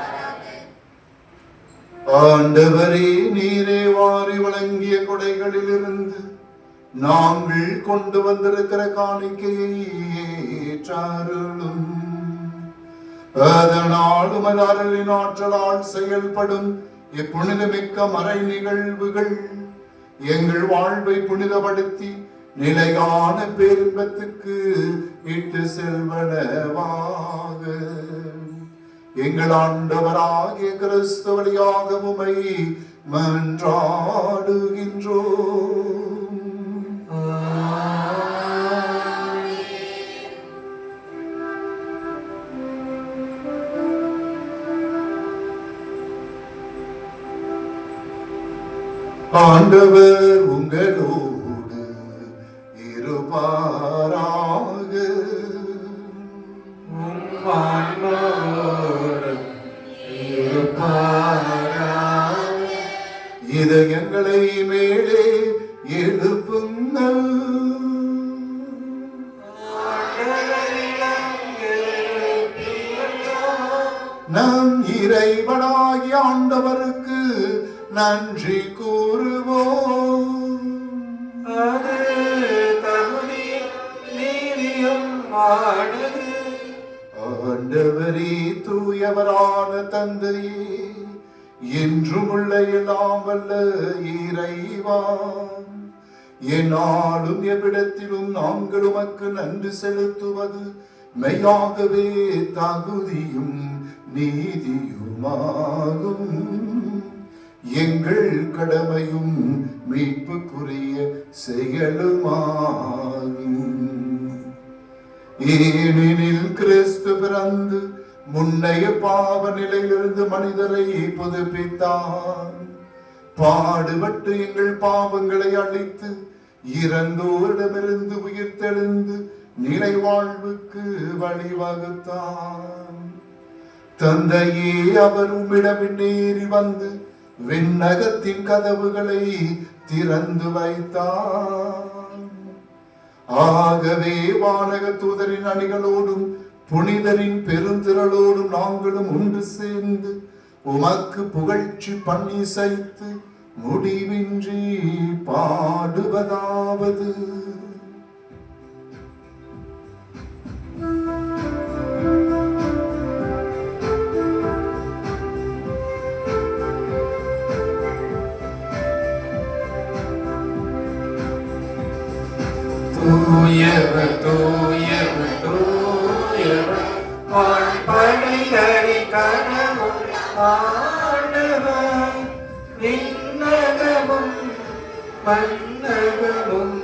ஆண்டவரே, நீரே வாரி வழங்கிய கொடைகளிலிருந்து நாங்கள் கொண்டு வந்திருக்கிற காணிக்கையை ஏற்றருளும். அதனால் உமது அருளின் ஆற்றலால் செயல்படும் இப்புனிதமிக்க மறை நிகழ்வுகள் எங்கள் வாழ்வை புனிதப்படுத்தி நிலையான பேரின்பத்துக்கு இட்டு செல்வனவாக. எங்கள் ஆண்டவராகிய கிறிஸ்து வழியாக உம்மை மன்றாடுகின்றோம். ஆண்டவர் உங்களோடு இருப்பாராக. ஆன்மாவோடும் இருப்பாராக. இதயங்களை மேலே எழுப்புங்கள். நம் இறைவனாகிய ஆண்டவருக்கு நன்றி கூறுவோம். அது தகுதியும் நீதியும் ஆனது. ஆண்டவரே, தூயவரான தந்தையே, என்றும் உள்ள எல்லாம் வல்ல இறைவா, என்னாலும் எவ்விடத்திலும் நாங்கள் உமக்கு நன்றி செலுத்துவது மெய்யாகவே தகுதியும் நீதியுமாகும். எங்கள் கடமையும் மீட்புக்குரிய செயலுமாகும். ஏனெனில் கிறிஸ்து பிறந்து முன்னைய பாவ நிலையிலிருந்து மனிதரை புதுப்பித்தார். பாடுபட்டு எங்கள் பாவங்களை அழித்து இறந்தோரிடமிருந்து உயிர்த்தெழுந்து நிலை வாழ்வுக்கு வழிவகுத்தார். தந்தையே, அவர் உம்மிடம் நேரி வந்து விண்ணகத்தின் கதவுகளை திறந்து வைத்தார். ஆகவே வானக தூதரின் அணிகளோடும் புனிதரின் பெருந்திரளோடும் நாங்களும் ஒன்று சேர்ந்து உமக்கு புகழ்ச்சி பண்ணி சைத்து முடிவின்றி பாடுவதாவது. தூயவர் தூயவர் தூயவர் வான்படைகளின் கடவுள் ஆண்டவர். விண்ணகமும் மண்ணகமும்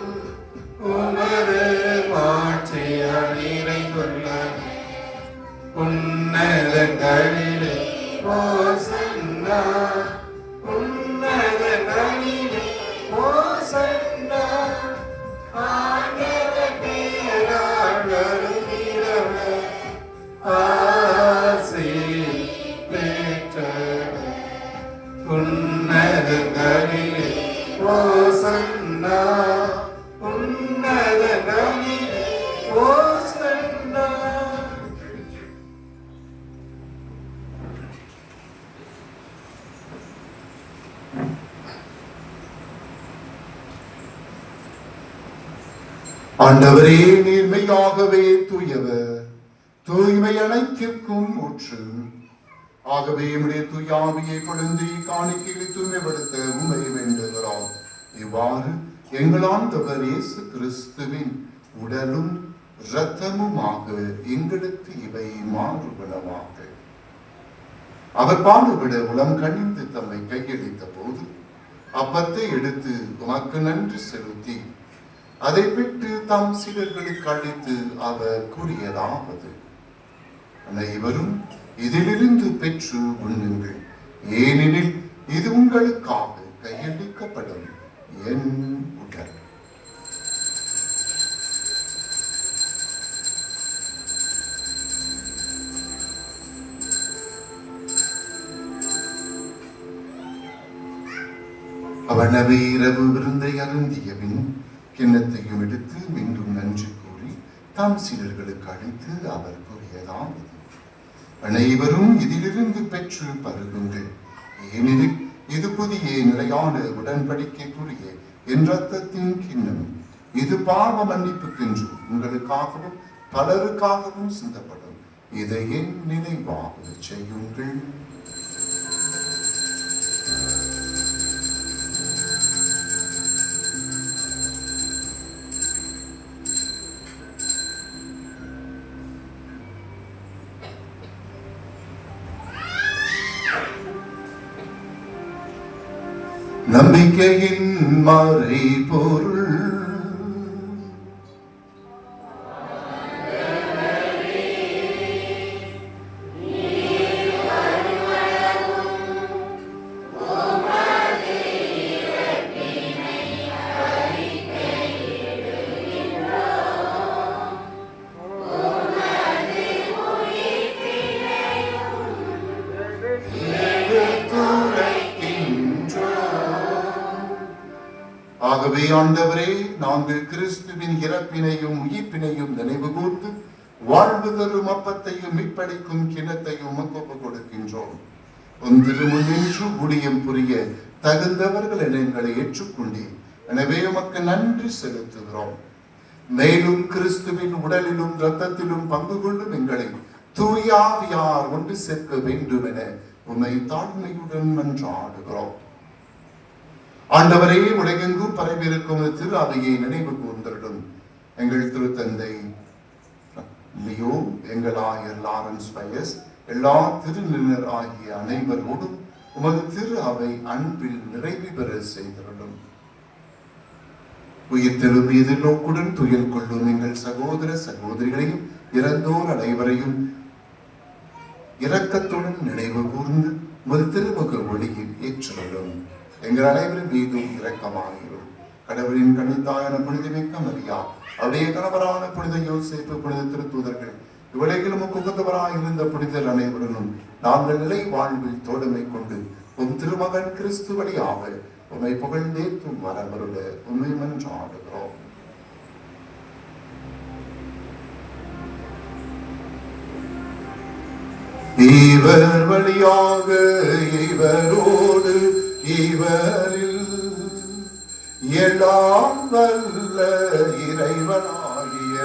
உமது மாட்சியால் நிறைந்துள்ளன. உன்னதங்களிலே ஓசன்னா, உன்னதங்களிலே ஓசன்னா. ஆண்டவர் பெயரால் வருகிறவர் ஆசி பெற்றவர். உன்னதங்களிலே ஓசன்னா, உன்னதங்களிலே ஓசன்னா. ஆண்டவரே, நீர்மையாகவே தூயவர், தூய்மை அனைத்திற்கும் ஊற்று. ஆகவே உம்முடைய தூய ஆவியை பொழிந்து காணிக்கையை தூய்மைப்படுத்த உம்மை வேண்டுகிறோம். இவ்வாறு எங்கள் ஆண்டவர் இயேசு கிறிஸ்துவின் உடலும் இரத்தமுமாக எங்களுக்கு இவை மாறுபனவாக. அவர் பாடுபட உளம் கனிந்து தம்மை கையளித்த போது அப்பத்தை எடுத்து உமக்கு நன்றி செலுத்தி அதை விட்டு தம் சீடர்களுக்கு அளித்து அவர் கூறியதாவது: அனைவரும் இதிலிருந்து பெற்று உண்ணுங்கள், ஏனெனில் இது உங்களுக்காக கையளிக்கப்படும் என் உடல். அவனவே இரவு விருந்தை அருந்திய பின் கிண்ணத்தையும் எடுத்து மீண்டும் நன்றி கூறி தாம் சீடர்களுக்கு அளித்து அவர் கூறியதாவது: அனைவரும் இதிலிருந்து பெற்று பருகுங்கள், ஏனெனில் இது புதிய நிலையான உடன்படிக்கைக்குரிய என் இரத்தத்தின் கிண்ணம். இது பாவ மன்னிப்புக்கென்று உங்களுக்காகவும் பலருக்காகவும் சிந்தப்படும். இதை என் நினைவாக செய்யுங்கள். நம்பிக்கையின் மறை பொருள். ஆகவே ஆண்டவரே, நாங்கள் கிறிஸ்துவின் இறப்பினையும் உயிர்ப்பினையும் நினைவு கூர்ந்து வாழ்வு தரும் அப்பத்தையும் மீட்பளிக்கும் கிணத்தையும் உமக்கு கொடுக்கின்றோம். திருமுன்னின்று ஊழியம் புரிய தகுந்தவர்கள் என எங்களை ஏற்றுக்கொண்டீர். எனவே உமக்கு நன்றி செலுத்துகிறோம். மேலும் கிறிஸ்துவின் உடலிலும் இரத்தத்திலும் பங்கு கொள்ளும் எங்களை தூய ஆவியார் ஒன்று சேர்க்க வேண்டும் என உம்மை தாழ்மையுடன் மன்றாடுகிறோம். ஆண்டவரே, உலகெங்கும் பரவியிருக்கும் திரு அவையை நினைவு கூர்ந்தருடும். எங்கள் திருத்தந்தை லியோ, எங்கள் ஆயர் லாரன்ஸ் பயஸ், எல்லா திருநிலர் ஆகிய அனைவரோடும் உமது திரு அவை அன்பில் நிறைவு பெற செய்திருடும். உயிர் தெழும் எதிர்நோக்குடன் துயல் கொள்ளும் எங்கள் சகோதர சகோதரிகளையும் இறந்தோர் அனைவரையும் இரக்கத்துடன் நினைவு கூர்ந்து உமது திருமுக ஒளியில் ஏற்றுள்ளோம். எங்கள் அனைவரும் மீதும் இரக்கமாகிறோம். கடவுளின் கண்ணித்தாயான புனிதமிக்க மரியா, அவருடைய கணவரான புனித யோசேப்பு, புனித திருத்தூதர்கள், இவ்வுலகிலும் உகந்தவராக இருந்த புனிதர் அனைவருடன் நாங்கள் நிலை வாழ்வில் தோழமை கொண்டு உம் திருமகன் கிறிஸ்து வழியாக உம்மை புகழ்ந்தேற்றும் வரமருள உம்மை மன்றாடுகிறோம். இவர் வழியாக இவரோடு இவரில் எல்லாம் வல்ல இறைவனாகிய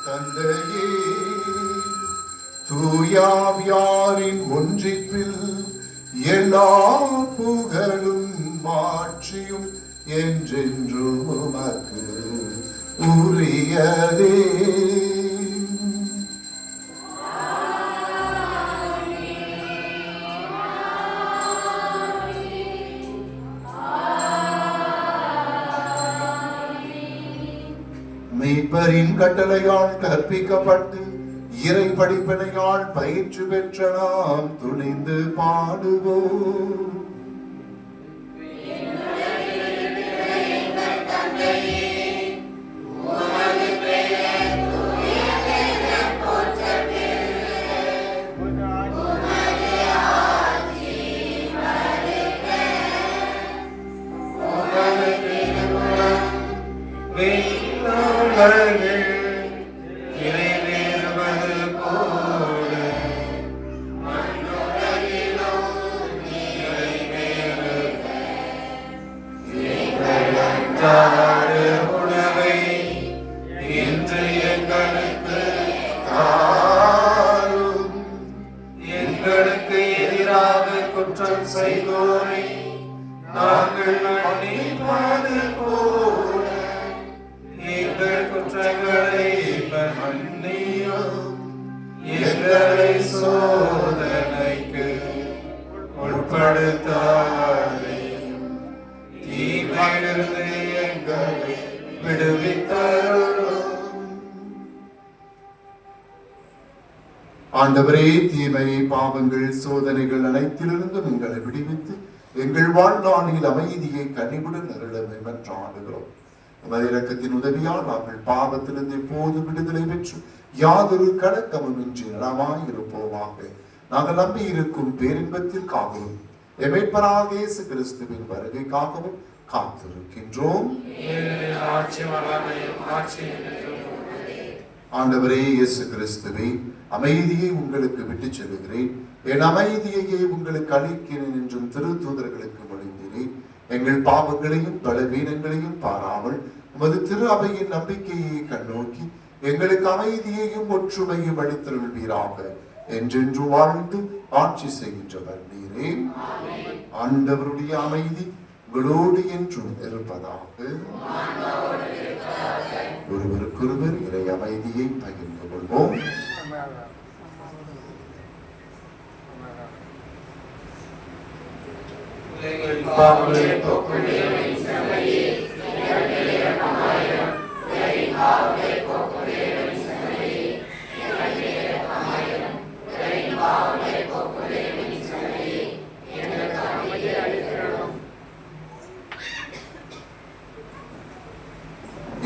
தந்தையே, தூயாவியாரின் ஒன்றிப்பில் எல்லா புகழும் மாட்சியும் என்றென்றும் உமக்கு உரியதே. மீட்பரின் கட்டளையால் கற்பிக்கப்பட்டு இறை படிப்பினையால் பயிற்சி பெற்ற நாம் துணிந்து பாடுவோம். உணவை இன்று எங்களுக்கு தாரும். எங்களுக்கு எதிராக குற்றம் செய்தோரை நாங்கள் மன்னிப்பது போல எங்கள் குற்றங்களை மன்னியும். எங்களை சோதனைக்கு உட்படுத்தாதேயும், தீமையிலிருந்து எங்களை விடுவித்தருளும். ஆண்டவரே, தீமை, பாவங்கள், சோதனைகள் அனைத்திலிருந்தும் எங்களை விடுவித்து எங்கள் வாழ்நாளில் அமைதியை கனிவுடன் அருளமை மன்றாடுகிறோம். உமது இரக்கத்தின் உதவியால் நாங்கள் பாவத்திலிருந்து எப்போது விடுதலை பெற்று யாதொரு கலக்கமும் இன்றி நலமாயிருப்போமாக. நாங்கள் நம்பி இருக்கும் பேரின்பத்தில் காக்கவும் எமைப்பராக இயேசு கிறிஸ்துவின் வருகைக்காகவும் காத்திருக்கின்றோம். ஆண்டவரே இயேசு கிறிஸ்துவே, அமைதியை உங்களுக்கு விட்டு செல்கிறேன், என் அமைதியையே உங்களுக்கு அளிக்கிறேன் என்றும் திருத்தூதர்களுக்கு மொழிந்தீரேன். எங்கள் பாவங்களையும் பலவீனங்களையும் பாராமல் உமது திரு அவையின் நம்பிக்கையை கண்ணோக்கி எங்களுக்கு அமைதியையும் ஒற்றுமையும் அளித்தருள்வீராக. என்றென்று வாழ்ந்து ஆட்சி செய்கின்றவர் நீரே. ஆண்டவருடைய அமைதி உங்களோடு என்றும் இருப்பதாக. ஒருவருக்கொருவர் இறை அமைதியை பகிர்ந்து கொள்வோம்.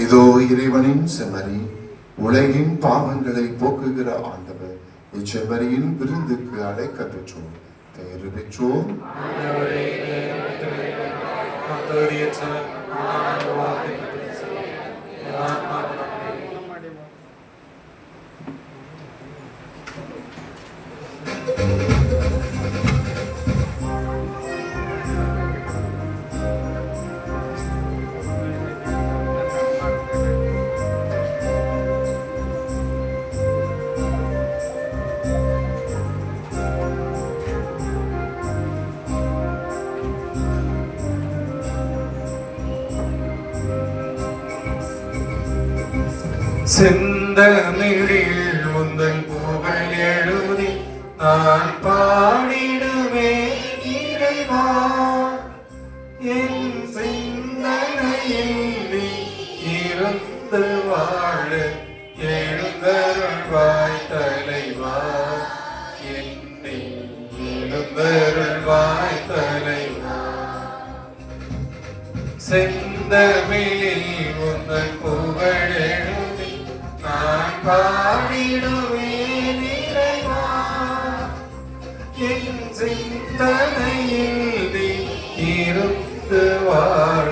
இதோ இறைவனின் செம்மறி, உலகின் பாவங்களை போக்குகிற ஆண்டவர். இச்செம்மறியின் விருந்துக்கு அழைக்க பெற்றோம், பெயர் பெற்றோம். செந்தமிழில் உந்தன் புகழ் எழுதி நான் பாடிடுவேன் இறைவா. என் சிந்தனையில் நீ இருந்து வாழ எழுந்தருள்வாய் தலைவா. என்னை எழுந்தருள்வாய் தலைவா. செந்தமிழில் உந்தன் புகழ் எழுதி நான் பாடிடுவேன் இறைவா. என் சிந்தனையில் நீ இருந்து வாழ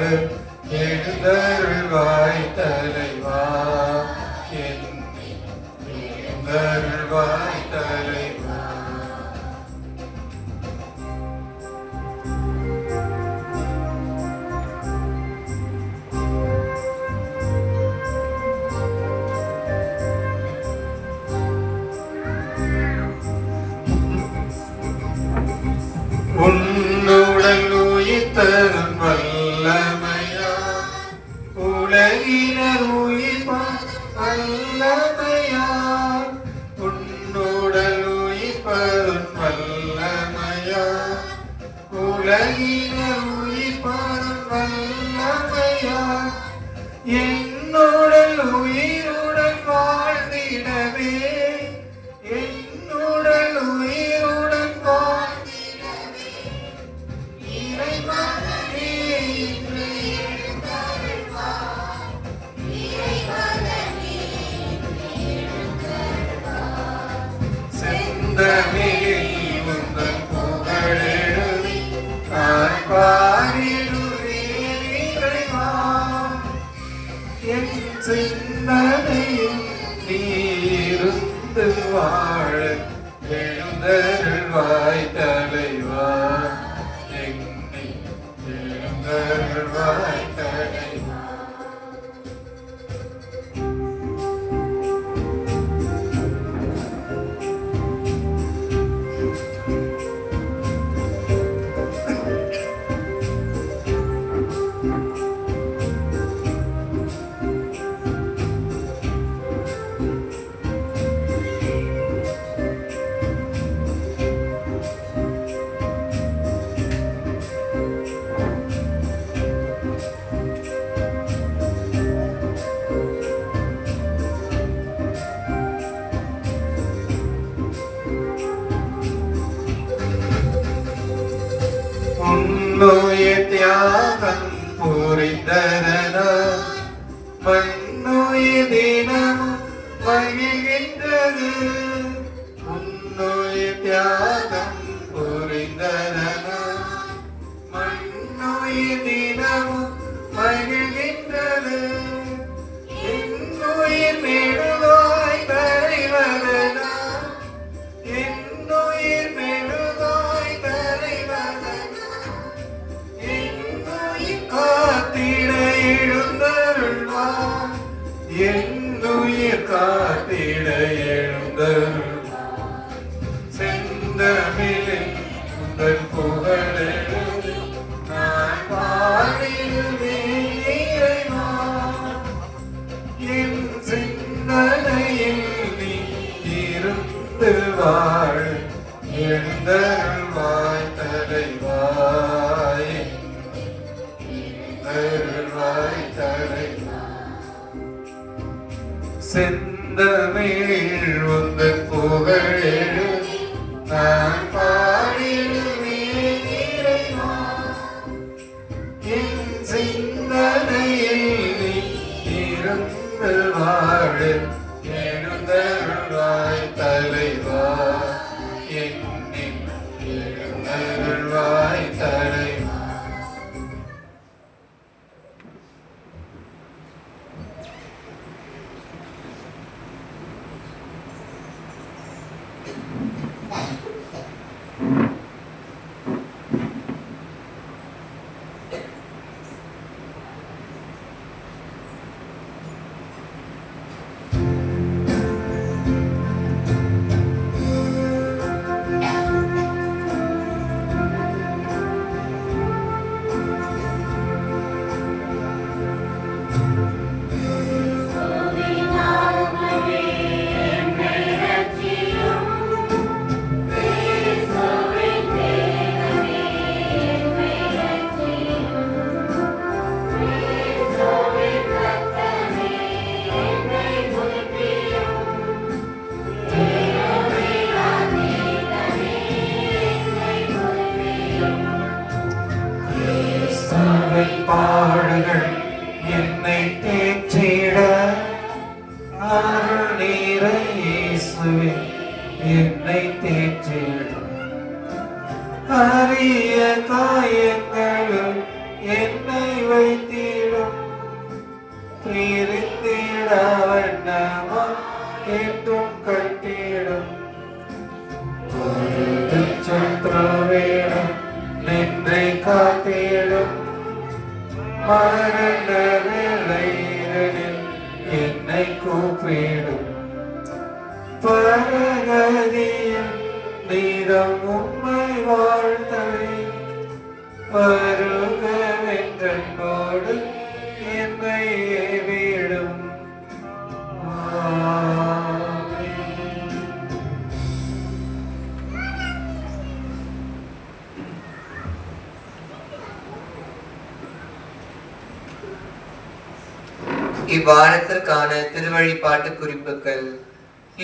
எழுந்தருள்வாய் தலைவா. என்னை எழுந்தருள்வாய் தலைவா. உன்னுடன் உயிர் தரும் வல்லமையா, உலகினர் உயிர் வல்லமையா. உன்னுடன் உயிர் பரும் வல்லமையா, உலகினர் உயிர் பரும் வல்லமையா. என்னுடன் உயிருடன் வாழ்ந்திடவே, என்னுடன் உயிருடன் வாழ்ந்திடவே இறைமகனே இன்று எழுந்தருள்வாய். இறைமகனே இன்று எழுந்தருள்வாய். செந்தமிழில் உந்தன் புகழ் எழுதி நான் பாடிடுவேன் இறைவா. என் சிந்தனையில் நீ இருந்து வாழ எழுந்தருள்வாய் தலைவா. என்னை எழுந்தருள்வாய் தலைவா. உன்னுயிர் தியாகம் புரிந்ததனால் மண்ணுயிர் தினமும் மகிழ்கின்றது. உன்னுயிர் தியாகம் புரிந்ததனால் மண்ணுயிர் தினமும் மகிழ்கின்றது. என்னுயிர் மெழுகாய் கரைவதனால், என்னுயிர் மெழுகாய் கரைவதனால், என்னுயிர் காத்திட எழுந்தருள்வாய். என்னுயிர் காத்திட எழுந்தருள்வாய். செந்தமிழில் உந்தன் புகழ் எழுதி நான் பாடிடுவேன் இறைவா. என் சிந்தனையில் நீ இருந்து வாழ எழுந்தருள்வாய் தலைவா. எழுந்தருள்வாய் தலைவா. செந்தமிழில் உந்தன் புகழ் எழுதி நான் பாடிடுவேன் இறைவா. என் சிந்தனையில் நீ இருந்து வாழ எழுந்தருள்வாய் தலைவா. என்னை எழுந்தருள்வாய் தலைவா. பாடுகள் என்னை தேற்றிட அருள் நீரை இயேசுவே என்னை தேற்றிட அரிய காயங்களும் என்னை வைத்திடும் பிரிந்திட வண்ணமா கேட்டும் கட்டிடும் சந்திரவேடம் நின்றை காத்திடும் மரண வேளையில் என்னை கூப்பிடும் பரகதியில் நீரம் உண்மை வாழ்த்தலை வருகவென்றோடு என்னை ஏவிடும் இவ்வாரத்திற்கான திருவழிபாட்டு குறிப்புகள்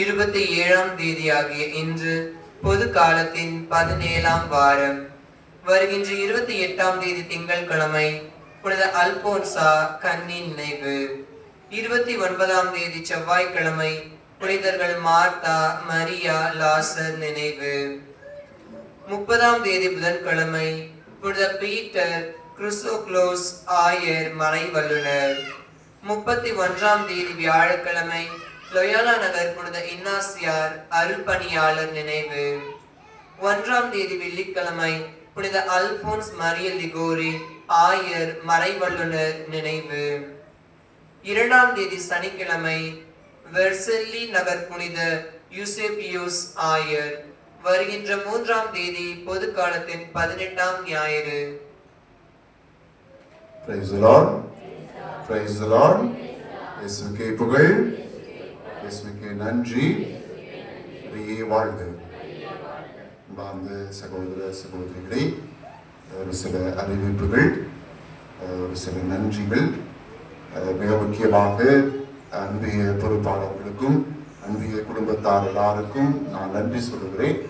27ஆம் தேதியாகிய இன்று பொது காலத்தின் 17ஆம் வாரம். வருகின்ற 28ஆம் தேதி திங்கட்கிழமை புனித அல்போன்சா கன்னி நினைவு. 29ஆம் தேதி செவ்வாய்க்கிழமை புனிதர்கள் மார்த்தா, மரியா, லாசர் நினைவு. 30ஆம் தேதி புதன்கிழமை புனித பீட்டர் கிறிஸ்டோக்லோஸ் ஆயர் மறை வல்லுனர். 31ஆம் தேதி வியாழக்கிழமை லொயோலா நகர் புனித இன்னாசியார் அருள்பணியாளர் நினைவு. 1ஆம் தேதி வெள்ளிக்கிழமை புனித அல்போன்ஸ் மரியல் லிகோரி ஆயர் மறை வல்லுனர் நினைவு. 2ஆம் தேதி சனிக்கிழமை வெர்செல்லி நகர் புனித யூசேபியூஸ் ஆயர். வருகின்ற 3ஆம் தேதி பொது காலத்தின் 18ஆம் ஞாயிறு. Praise the Lord. Praise the Lord. இயேசுவுக்கே புகழ், இயேசுவுக்கே நன்றி, இறையே வாழ்க. அன்பார்ந்த சகோதர சகோதரிகளே, ஒரு சில அறிவிப்புகள், ஒரு சில நன்றிகள், மிக முக்கியமாக அன்பிய பொறுப்பாளர்களுக்கும் அன்பிய குடும்பத்தார் எல்லாருக்கும் நான் நன்றி சொல்கிறேன்.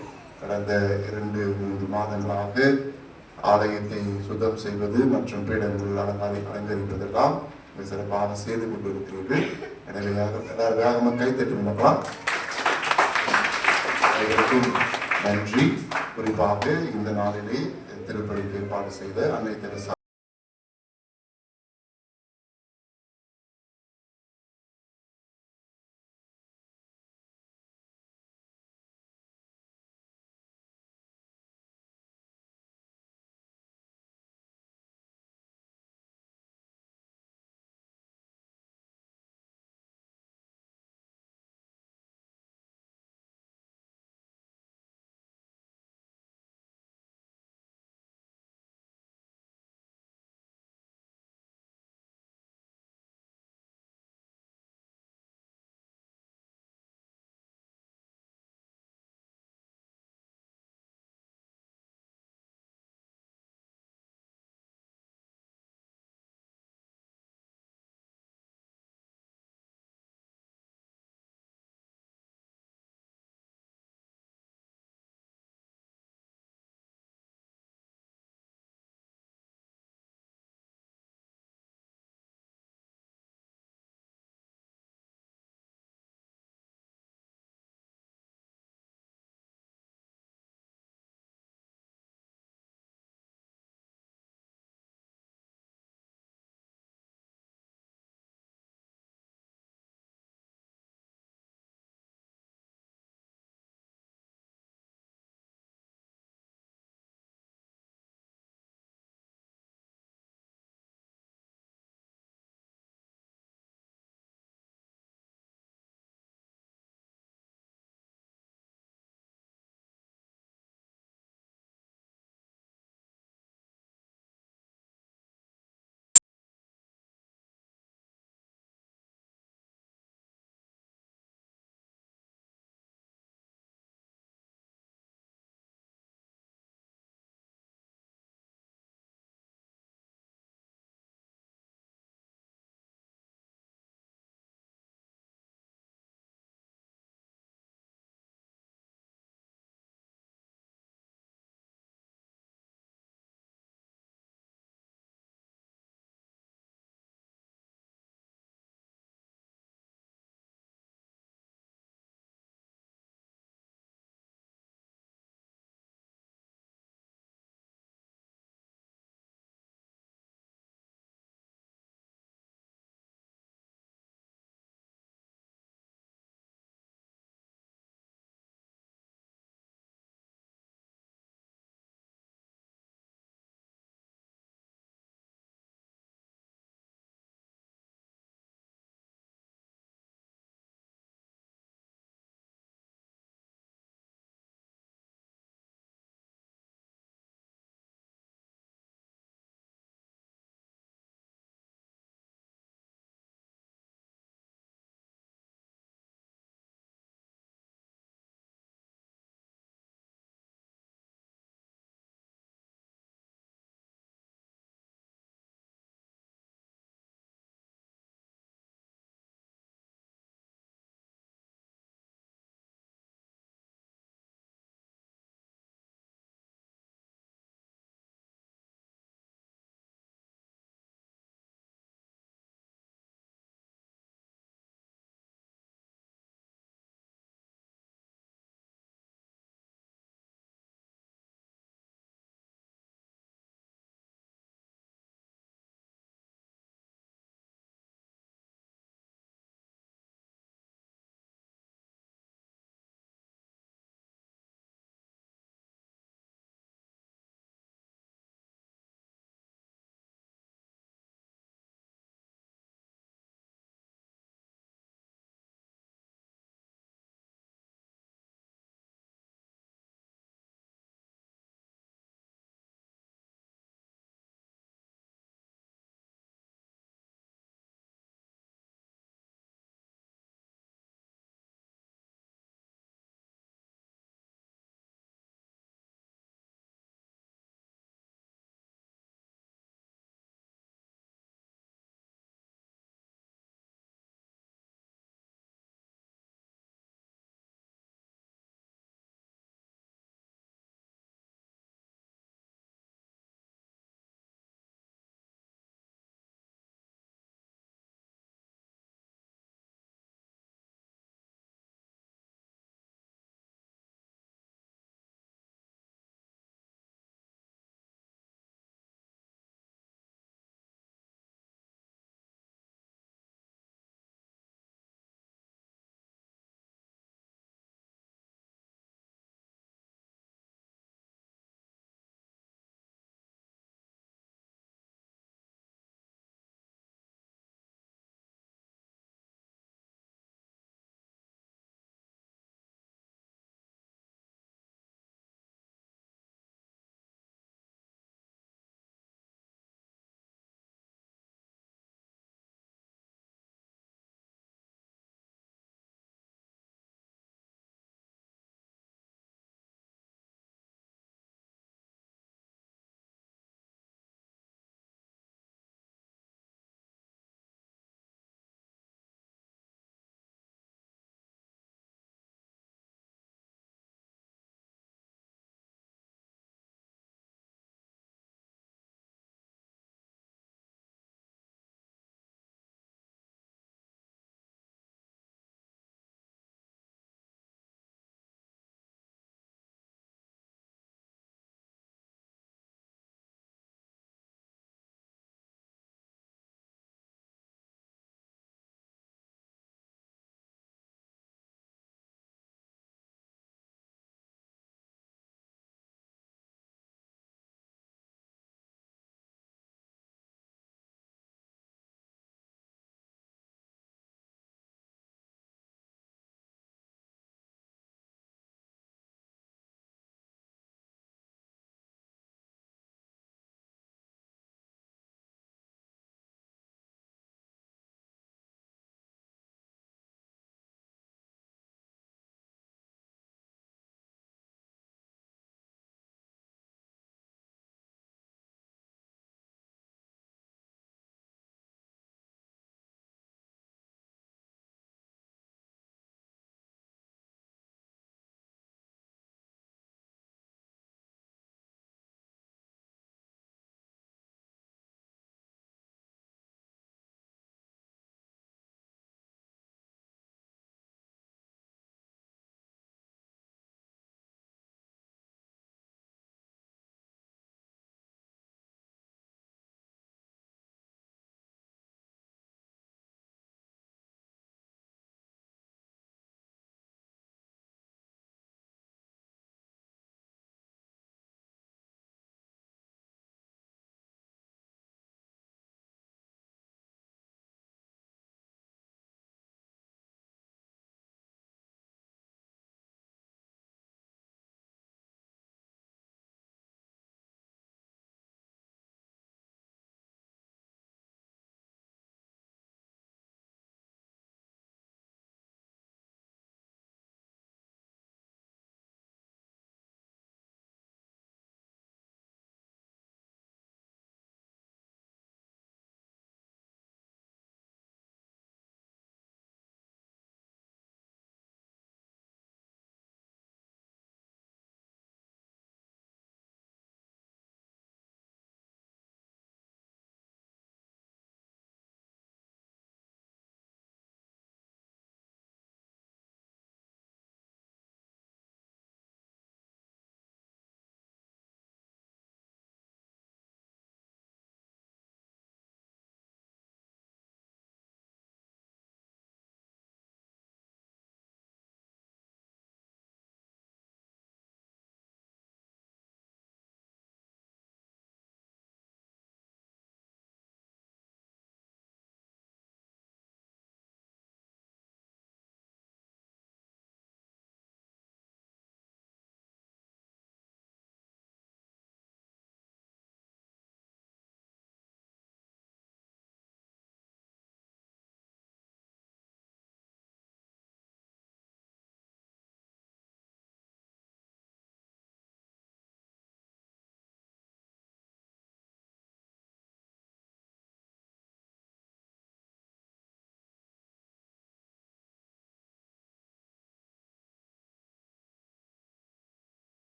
கடந்த 2-3 மாதங்களாக ஆலயத்தை சுத்தம் செய்வது மற்றும் பீடங்கள் அலங்கரிப்பதெல்லாம் சிறப்பாக செய்து கொண்டிருக்கிறீர்கள். எனவே எல்லாரும் வேகமாக கைத்தட்டி முன்னலாம். அனைவருக்கும் நன்றி. குறிப்பாக இந்த நாளிலே திருப்பலிக்கு ஏற்பாடு செய்த அன்னை தெரசா